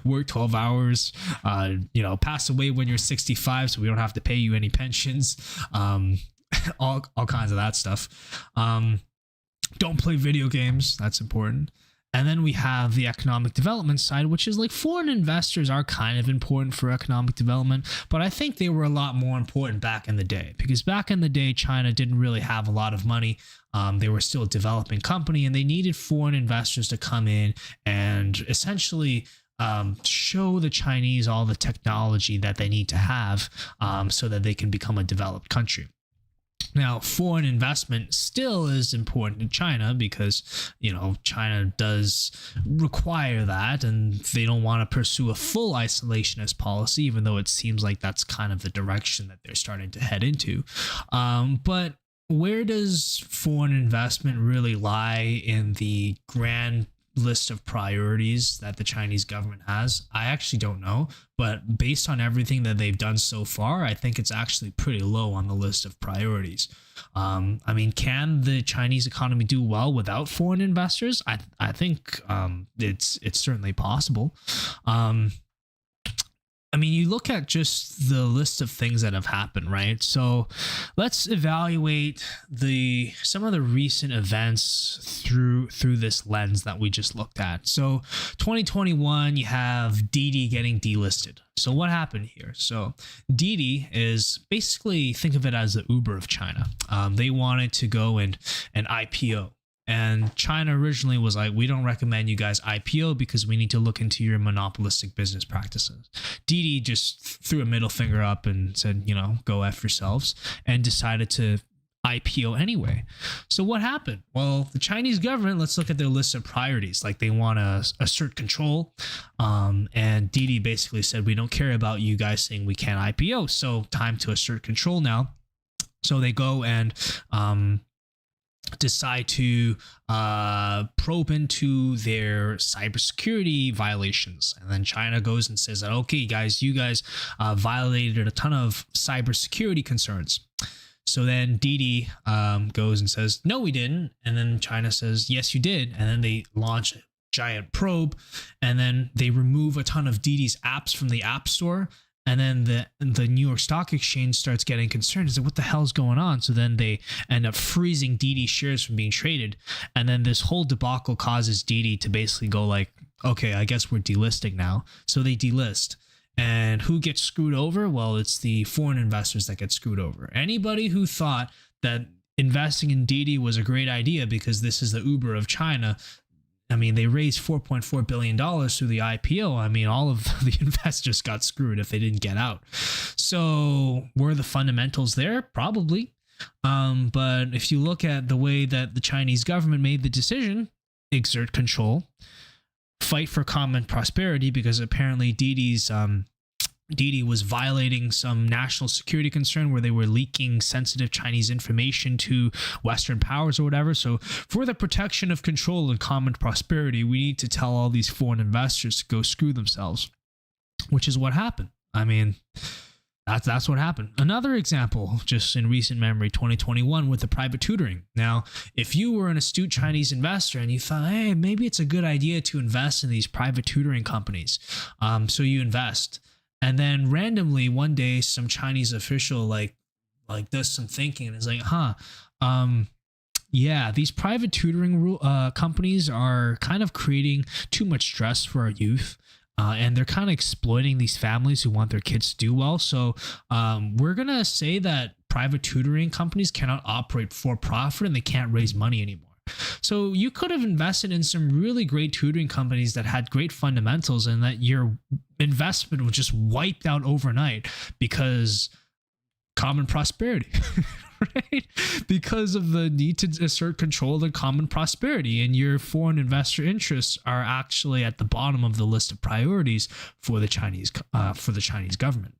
work 12 hours, pass away when you're 65 so we don't have to pay you any pensions, all kinds of that stuff. Don't play video games. That's important. And then we have the economic development side, which is like foreign investors are kind of important for economic development, but I think they were a lot more important back in the day, because back in the day, China didn't really have a lot of money. They were still a developing company, and they needed foreign investors to come in and essentially show the Chinese all the technology that they need to have so that they can become a developed country. Now, foreign investment still is important in China because, China does require that, and they don't want to pursue a full isolationist policy, even though it seems like that's kind of the direction that they're starting to head into. But where does foreign investment really lie in the grand list of priorities that the Chinese government has? I actually don't know, but based on everything that they've done so far, I think it's actually pretty low on the list of priorities. Can the Chinese economy do well without foreign investors? I think it's certainly possible. You look at just the list of things that have happened, right? So let's evaluate some of the recent events through this lens that we just looked at. So 2021, you have Didi getting delisted. So what happened here? So Didi is basically, think of it as the Uber of China. They wanted to go and IPO. And China originally was like, we don't recommend you guys IPO because we need to look into your monopolistic business practices. Didi just threw a middle finger up and said, go F yourselves, and decided to IPO anyway. So what happened? Well, the Chinese government, let's look at their list of priorities. Like, they want to assert control. And Didi basically said, we don't care about you guys saying we can't IPO. So time to assert control now. So they go and decide to probe into their cybersecurity violations. And then China goes and says that, okay, guys, you guys violated a ton of cybersecurity concerns. So then Didi goes and says, no, we didn't. And then China says, yes, you did. And then they launch a giant probe, and then they remove a ton of Didi's apps from the App Store. And then the New York Stock Exchange starts getting concerned. Is like, what the hell's going on? So then they end up freezing Didi shares from being traded. And then this whole debacle causes Didi to basically go like, okay, I guess we're delisting now. So they delist. And who gets screwed over? Well, it's the foreign investors that get screwed over. Anybody who thought that investing in Didi was a great idea because this is the Uber of China, they raised $4.4 billion through the IPO. All of the investors got screwed if they didn't get out. So were the fundamentals there? Probably. But if you look at the way that the Chinese government made the decision, exert control, fight for common prosperity, because apparently Didi was violating some national security concern where they were leaking sensitive Chinese information to Western powers or whatever. So for the protection of control and common prosperity, we need to tell all these foreign investors to go screw themselves, which is what happened. That's what happened. Another example, just in recent memory, 2021 with the private tutoring. Now, if you were an astute Chinese investor and you thought, hey, maybe it's a good idea to invest in these private tutoring companies, so you invest. And then randomly one day, some Chinese official like does some thinking and is like, these private tutoring companies are kind of creating too much stress for our youth. And they're kind of exploiting these families who want their kids to do well. So we're going to say that private tutoring companies cannot operate for profit and they can't raise money anymore. So you could have invested in some really great tutoring companies that had great fundamentals, and that your investment was just wiped out overnight because common prosperity, right? Because of the need to assert control of the common prosperity, and your foreign investor interests are actually at the bottom of the list of priorities for the Chinese government.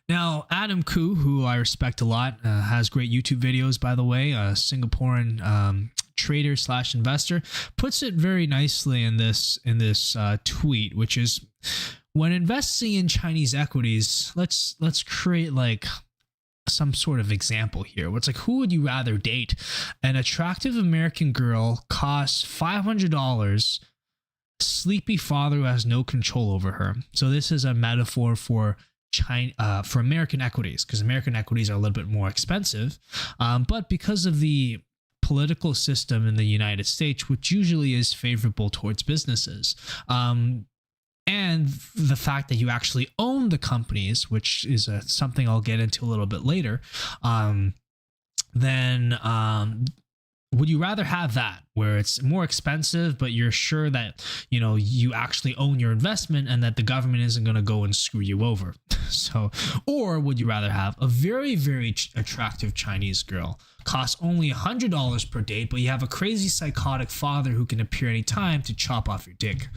Now, Adam Khoo, who I respect a lot, has great YouTube videos, by the way, a Singaporean trader slash investor, puts it very nicely in this tweet, which is, when investing in Chinese equities, let's create like some sort of example here. It's like, who would you rather date? An attractive American girl costs $500, sleepy father who has no control over her. So this is a metaphor for China, for American equities, because American equities are a little bit more expensive, but because of the political system in the United States, which usually is favorable towards businesses, and the fact that you actually own the companies, which is something I'll get into a little bit later, then would you rather have that where it's more expensive, but you're sure that, you know, you actually own your investment and that the government isn't going to go and screw you over? So, or would you rather have a very, very attractive Chinese girl, costs only $100 per date, but you have a crazy psychotic father who can appear anytime to chop off your dick?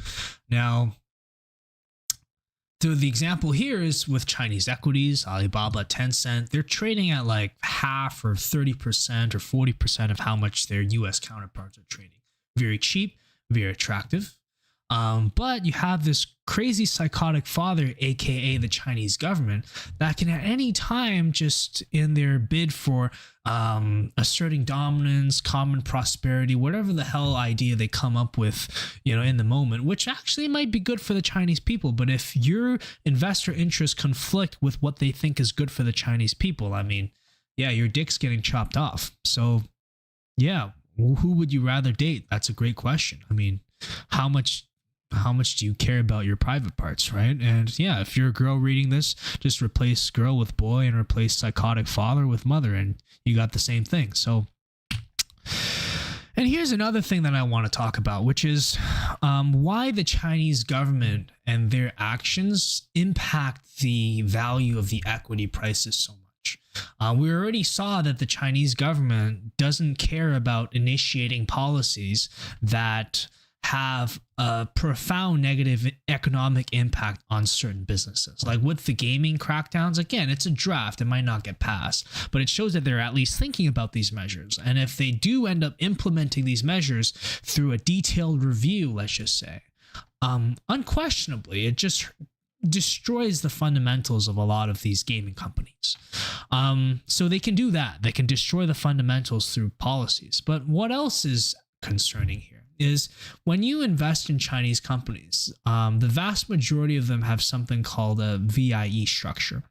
Now, so the example here is with Chinese equities, Alibaba, Tencent, they're trading at like half or 30% or 40% of how much their US counterparts are trading. Very cheap, very attractive. But you have this crazy psychotic father, aka the Chinese government, that can at any time, just in their bid for asserting dominance, common prosperity, whatever the hell idea they come up with, you know, in the moment, which actually might be good for the Chinese people. But if your investor interests conflict with what they think is good for the Chinese people, I mean, yeah, your dick's getting chopped off. So yeah, who would you rather date? That's a great question. I mean, how much do you care about your private parts, right? And yeah, if you're a girl reading this, just replace girl with boy and replace psychotic father with mother, and you got the same thing. So, and here's another thing that I want to talk about, which is why the Chinese government and their actions impact the value of the equity prices so much. We already saw that the Chinese government doesn't care about initiating policies that have a profound negative economic impact on certain businesses. Like with the gaming crackdowns, again, it's a draft, it might not get passed, but it shows that they're at least thinking about these measures. And if they do end up implementing these measures through a detailed review, let's just say, unquestionably, it just destroys the fundamentals of a lot of these gaming companies. So they can do that. They can destroy the fundamentals through policies. But what else is concerning here is when you invest in Chinese companies, the vast majority of them have something called a VIE structure.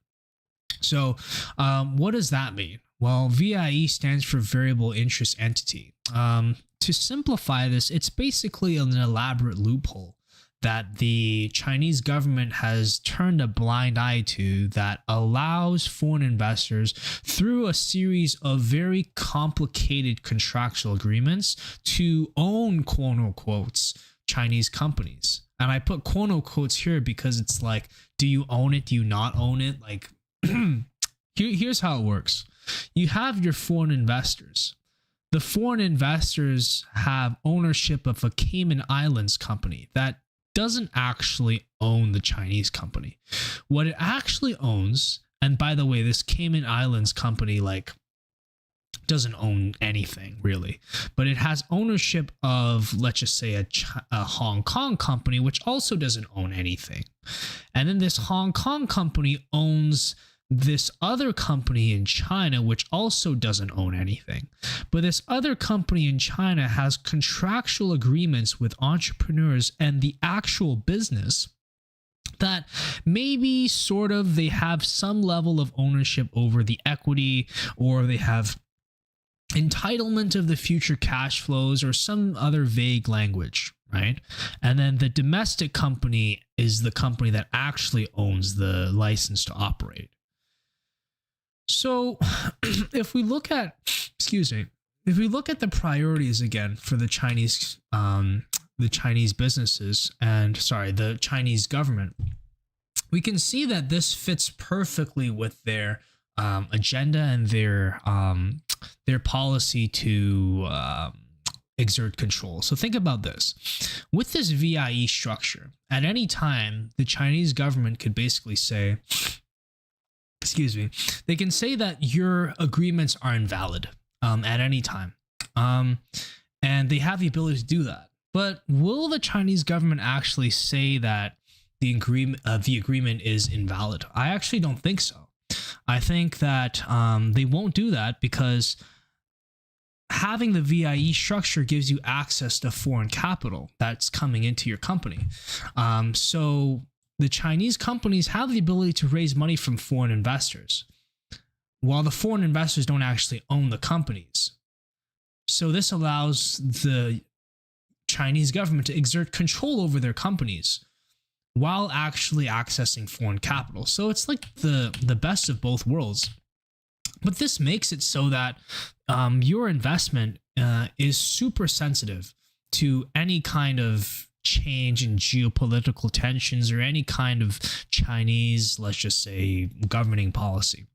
So what does that mean? Well, VIE stands for variable interest entity. To simplify this, it's basically an elaborate loophole that the Chinese government has turned a blind eye to that allows foreign investors, through a series of very complicated contractual agreements, to own, quote unquote, Chinese companies. And I put quote unquote here because it's like, do you own it? Do you not own it? Like, here's how it works. You have your foreign investors. The foreign investors have ownership of a Cayman Islands company that doesn't actually own the Chinese company. What it actually owns, and by the way, this Cayman Islands company like doesn't own anything really, but it has ownership of, let's just say, a Hong Kong company, which also doesn't own anything. And then this Hong Kong company owns this other company in China, which also doesn't own anything. But this other company in China has contractual agreements with entrepreneurs and the actual business that maybe sort of they have some level of ownership over the equity, or they have entitlement of the future cash flows, or some other vague language, right? And then the domestic company is the company that actually owns the license to operate. So if we look at, if we look at the priorities again for the Chinese businesses and the Chinese government, we can see that this fits perfectly with their agenda and their policy to exert control. So think about this. With this VIE structure, at any time, the Chinese government could basically say, excuse me, they can say that your agreements are invalid at any time. And they have the ability to do that. But will the Chinese government actually say that the agreement is invalid? I actually don't think so. I think that they won't do that because having the VIE structure gives you access to foreign capital that's coming into your company. So the Chinese companies have the ability to raise money from foreign investors, while the foreign investors don't actually own the companies. So this allows the Chinese government to exert control over their companies while actually accessing foreign capital. So it's like the best of both worlds. But this makes it so that your investment is super sensitive to any kind of change in geopolitical tensions or any kind of Chinese, let's just say, governing policy.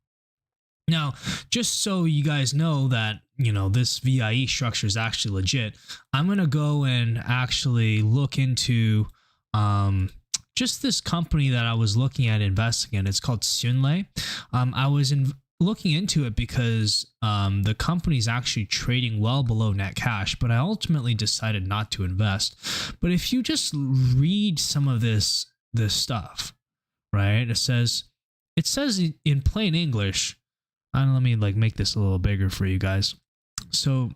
Now, just so you guys know that, this VIE structure is actually legit, I'm going to go and actually look into just this company that I was looking at investing in. It's called Xunlei. I was looking into it because the company's actually trading well below net cash, but I ultimately decided not to invest. But if you just read some of this stuff, right? It says in plain English. Let me make this a little bigger for you guys. So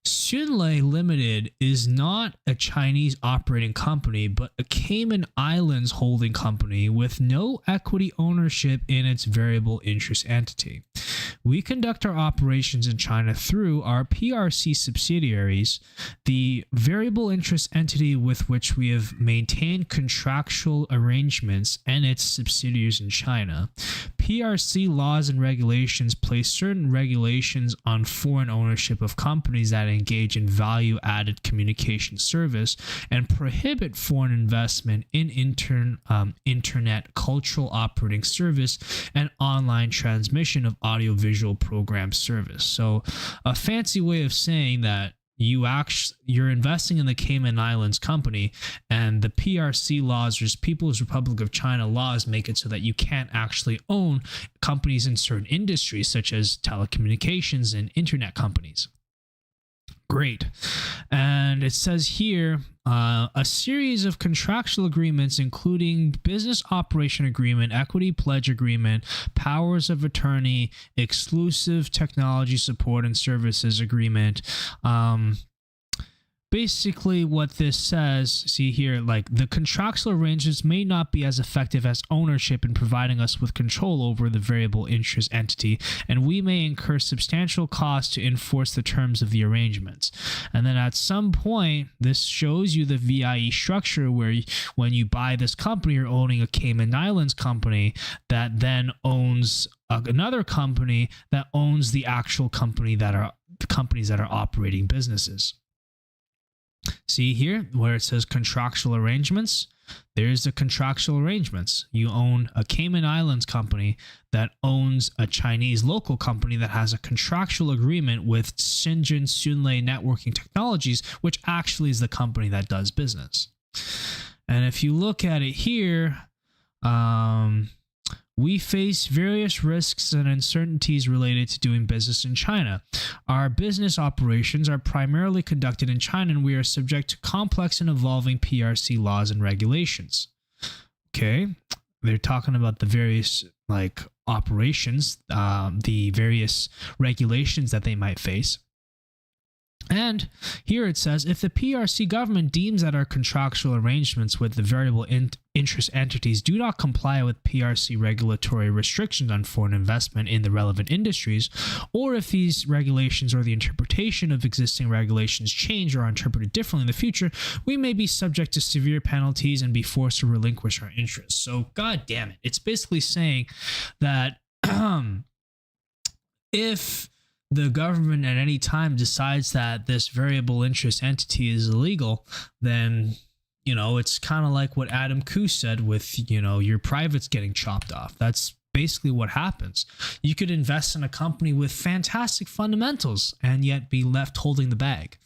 Xunlei Limited is not a Chinese operating company, but a Cayman Islands holding company with no equity ownership in its variable interest entity. We conduct our operations in China through our PRC subsidiaries, the variable interest entity with which we have maintained contractual arrangements, and its subsidiaries in China. PRC laws and regulations place certain regulations on foreign ownership of companies that engage in value-added communication service and prohibit foreign investment in internet cultural operating service and online transmission of audiovisual program service. So a fancy way of saying that you're investing in the Cayman Islands company, and the PRC laws, or People's Republic of China laws, make it so that you can't actually own companies in certain industries such as telecommunications and internet companies. Great. And it says here, a series of contractual agreements, including business operation agreement, equity pledge agreement, powers of attorney, exclusive technology support and services agreement. Basically what this says, see here, the contractual arrangements may not be as effective as ownership in providing us with control over the variable interest entity, and we may incur substantial costs to enforce the terms of the arrangements. And then at some point, this shows you the VIE structure where when you buy this company, you're owning a Cayman Islands company that then owns another company that owns the actual companies that are operating businesses. See here where it says contractual arrangements? There's the contractual arrangements. You own a Cayman Islands company that owns a Chinese local company that has a contractual agreement with Shenzhen Xunlei Networking Technologies, which actually is the company that does business. And if you look at it here, we face various risks and uncertainties related to doing business in China. Our business operations are primarily conducted in China, and we are subject to complex and evolving PRC laws and regulations. Okay, they're talking about the various operations, the various regulations that they might face. And here it says, if the PRC government deems that our contractual arrangements with the variable interest entities do not comply with PRC regulatory restrictions on foreign investment in the relevant industries, or if these regulations or the interpretation of existing regulations change or are interpreted differently in the future, we may be subject to severe penalties and be forced to relinquish our interests. So, god damn it. It's basically saying that if the government at any time decides that this variable interest entity is illegal, then, it's kind of like what Adam Koo said with, your privates getting chopped off. That's basically what happens. You could invest in a company with fantastic fundamentals and yet be left holding the bag.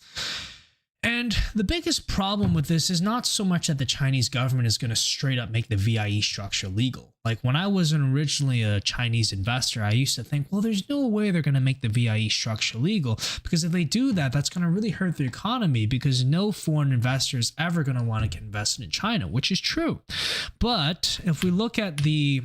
And the biggest problem with this is not so much that the Chinese government is going to straight up make the VIE structure legal. Like when I was originally a Chinese investor, I used to think, well, there's no way they're going to make the VIE structure legal, because if they do that, that's going to really hurt the economy, because no foreign investor is ever going to want to get invested in China, which is true. But if we look at the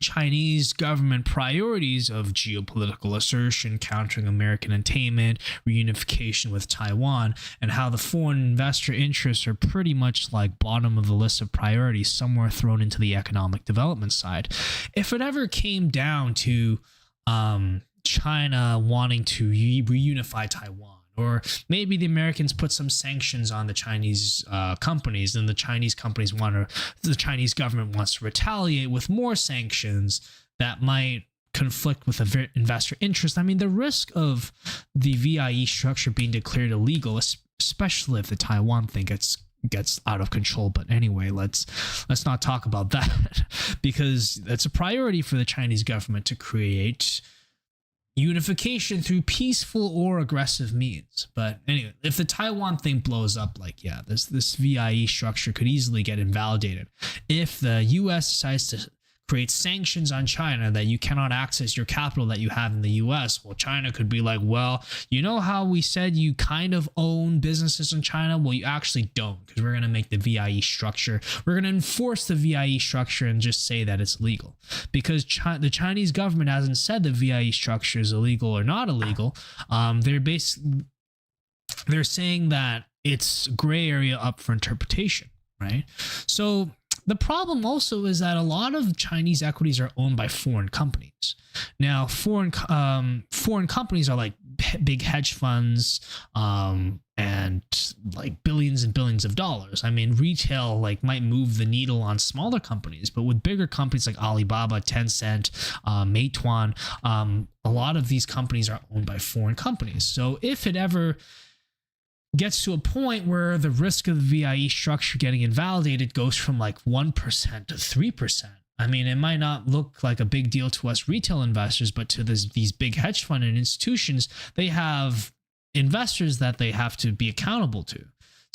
Chinese government priorities of geopolitical assertion, countering American attainment, reunification with Taiwan, and how the foreign investor interests are pretty much like bottom of the list of priorities, somewhere thrown into the economic development side. If it ever came down to China wanting to reunify Taiwan, or maybe the Americans put some sanctions on the Chinese companies, and the Chinese government wants to retaliate with more sanctions that might conflict with an investor interest. I mean, the risk of the VIE structure being declared illegal, especially if the Taiwan thing gets out of control. But anyway, let's not talk about that, because that's a priority for the Chinese government to create unification through peaceful or aggressive means. But anyway, if the Taiwan thing blows up, like, yeah, this VIE structure could easily get invalidated. If the US decides to create sanctions on China that you cannot access your capital that you have in the US, well, China could be like, well, you know how we said you kind of own businesses in China? Well, you actually don't, because we're going to make the VIE structure. We're going to enforce the VIE structure and just say that it's legal, because the Chinese government hasn't said the VIE structure is illegal or not illegal. They're saying that it's gray area up for interpretation, right? So the problem also is that a lot of Chinese equities are owned by foreign companies. Now, foreign companies are like big hedge funds, and like billions and billions of dollars. I mean, retail like might move the needle on smaller companies, but with bigger companies like Alibaba, Tencent, Meituan, a lot of these companies are owned by foreign companies. So if it ever gets to a point where the risk of the VIE structure getting invalidated goes from like 1% to 3%. I mean, it might not look like a big deal to us retail investors, but to these big hedge fund and institutions, they have investors that they have to be accountable to.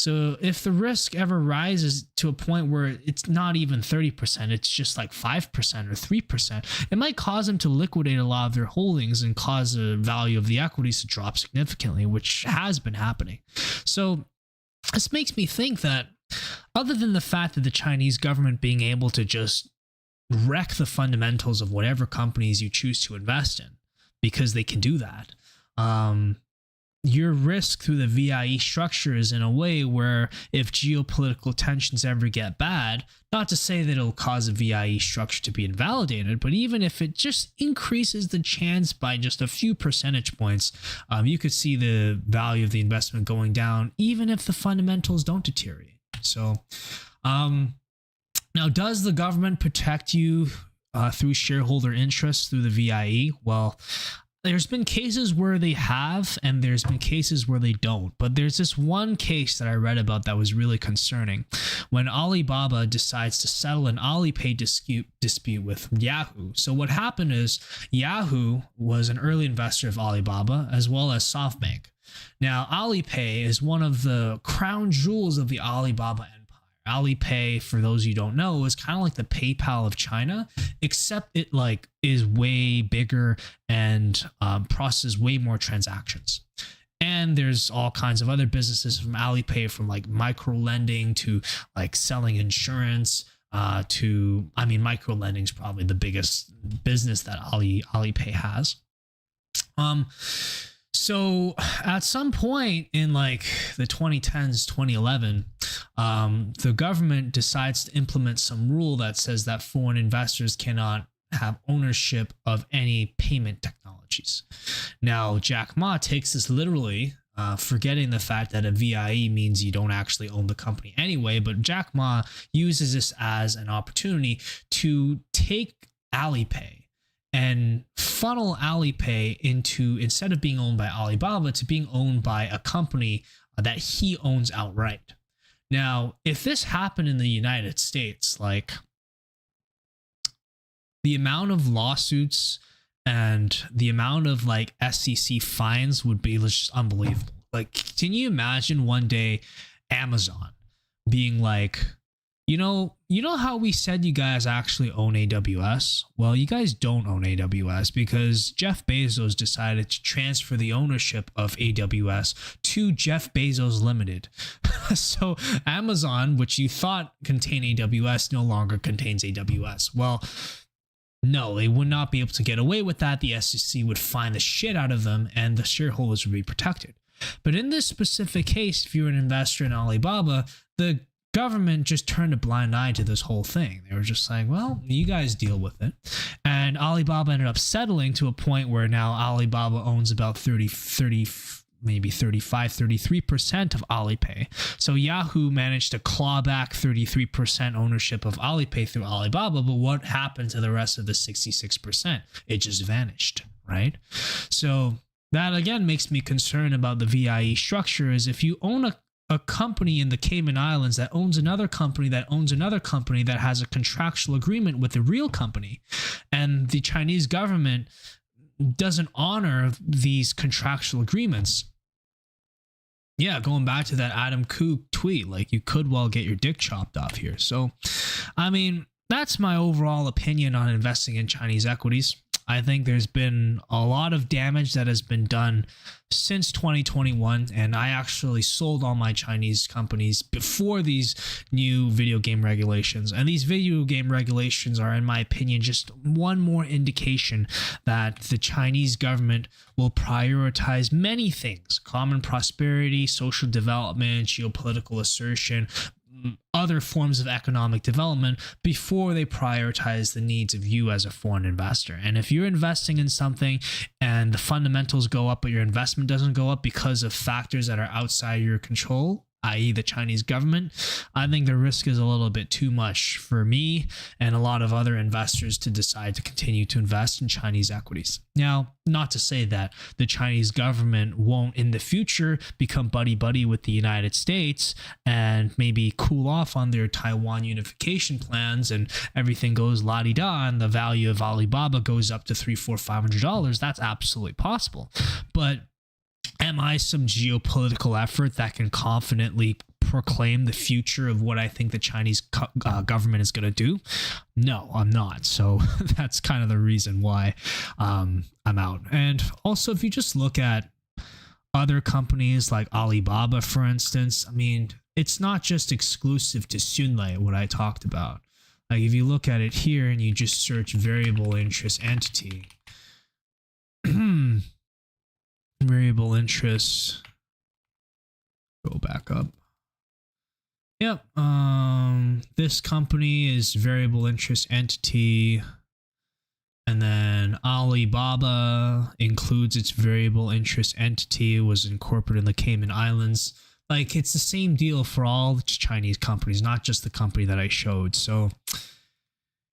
So if the risk ever rises to a point where it's not even 30%, it's just like 5% or 3%, it might cause them to liquidate a lot of their holdings and cause the value of the equities to drop significantly, which has been happening. So this makes me think that other than the fact that the Chinese government being able to just wreck the fundamentals of whatever companies you choose to invest in, because they can do that, your risk through the VIE structure is in a way where if geopolitical tensions ever get bad, not to say that it'll cause a VIE structure to be invalidated, but even if it just increases the chance by just a few percentage points, you could see the value of the investment going down, even if the fundamentals don't deteriorate. So, now, does the government protect you through shareholder interests through the VIE? Well, there's been cases where they have, and there's been cases where they don't. But there's this one case that I read about that was really concerning. When Alibaba decides to settle an Alipay dispute with Yahoo. So what happened is Yahoo was an early investor of Alibaba as well as SoftBank. Now, Alipay is one of the crown jewels of the Alibaba empire. Alipay, for those you don't know, is kind of like the PayPal of China, except it like is way bigger and processes way more transactions. And there's all kinds of other businesses from Alipay, from like micro lending to like selling insurance micro lending is probably the biggest business that Alipay has. So at some point in like the 2010s, 2011, the government decides to implement some rule that says that foreign investors cannot have ownership of any payment technologies. Now, Jack Ma takes this literally, forgetting the fact that a VIE means you don't actually own the company anyway, but Jack Ma uses this as an opportunity to take Alipay and funnel Alipay into, instead of being owned by Alibaba, to being owned by a company that he owns outright. Now, if this happened in the United States, like the amount of lawsuits and the amount of like SEC fines would be just unbelievable. Like, can you imagine one day Amazon being like, You know how we said you guys actually own AWS? Well, you guys don't own AWS because Jeff Bezos decided to transfer the ownership of AWS to Jeff Bezos Limited. So Amazon, which you thought contained AWS, no longer contains AWS. Well, no, they would not be able to get away with that. The SEC would fine the shit out of them and the shareholders would be protected. But in this specific case, if you're an investor in Alibaba, the government just turned a blind eye to this whole thing. They were just like, well, you guys deal with it. And Alibaba ended up settling to a point where now Alibaba owns about 33% of Alipay. So Yahoo managed to claw back 33% ownership of Alipay through Alibaba, but what happened to the rest of the 66%? It just vanished, right? So that again makes me concerned about the VIE structure. Is if you own a company in the Cayman Islands that owns another company that owns another company that has a contractual agreement with the real company, and the Chinese government doesn't honor these contractual agreements. Yeah, going back to that Adam Kook tweet, like you could well get your dick chopped off here. So, I mean, that's my overall opinion on investing in Chinese equities. I think there's been a lot of damage that has been done since 2021, and I actually sold all my Chinese companies before these new video game regulations. And these video game regulations are, in my opinion, just one more indication that the Chinese government will prioritize many things: common prosperity, social development, geopolitical assertion, other forms of economic development before they prioritize the needs of you as a foreign investor. And if you're investing in something and the fundamentals go up but your investment doesn't go up because of factors that are outside your control, i.e. the Chinese government, I think the risk is a little bit too much for me and a lot of other investors to decide to continue to invest in Chinese equities. Now, not to say that the Chinese government won't in the future become buddy-buddy with the United States and maybe cool off on their Taiwan unification plans and everything goes la-di-da and the value of Alibaba goes up to $300, $400, $500. That's absolutely possible. But am I some geopolitical effort that can confidently proclaim the future of what I think the Chinese government is going to do? No, I'm not. So that's kind of the reason why I'm out. And also, if you just look at other companies like Alibaba, for instance, I mean, it's not just exclusive to Xunlei, what I talked about. Like if you look at it here and you just search variable interest entity, variable interest, go back up. Yep. This company is variable interest entity, and then Alibaba includes its variable interest entity. It was incorporated in the Cayman Islands. Like it's the same deal for all the Chinese companies, not just the company that I showed. So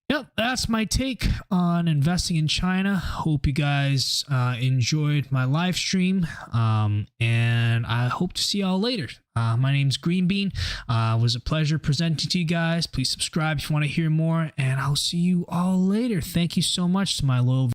yep, that's my take on investing in China. Hope you guys enjoyed my live stream, and I hope to see y'all later. My name's Green Bean. It was a pleasure presenting to you guys. Please subscribe if you want to hear more, and I'll see you all later. Thank you so much to my loyal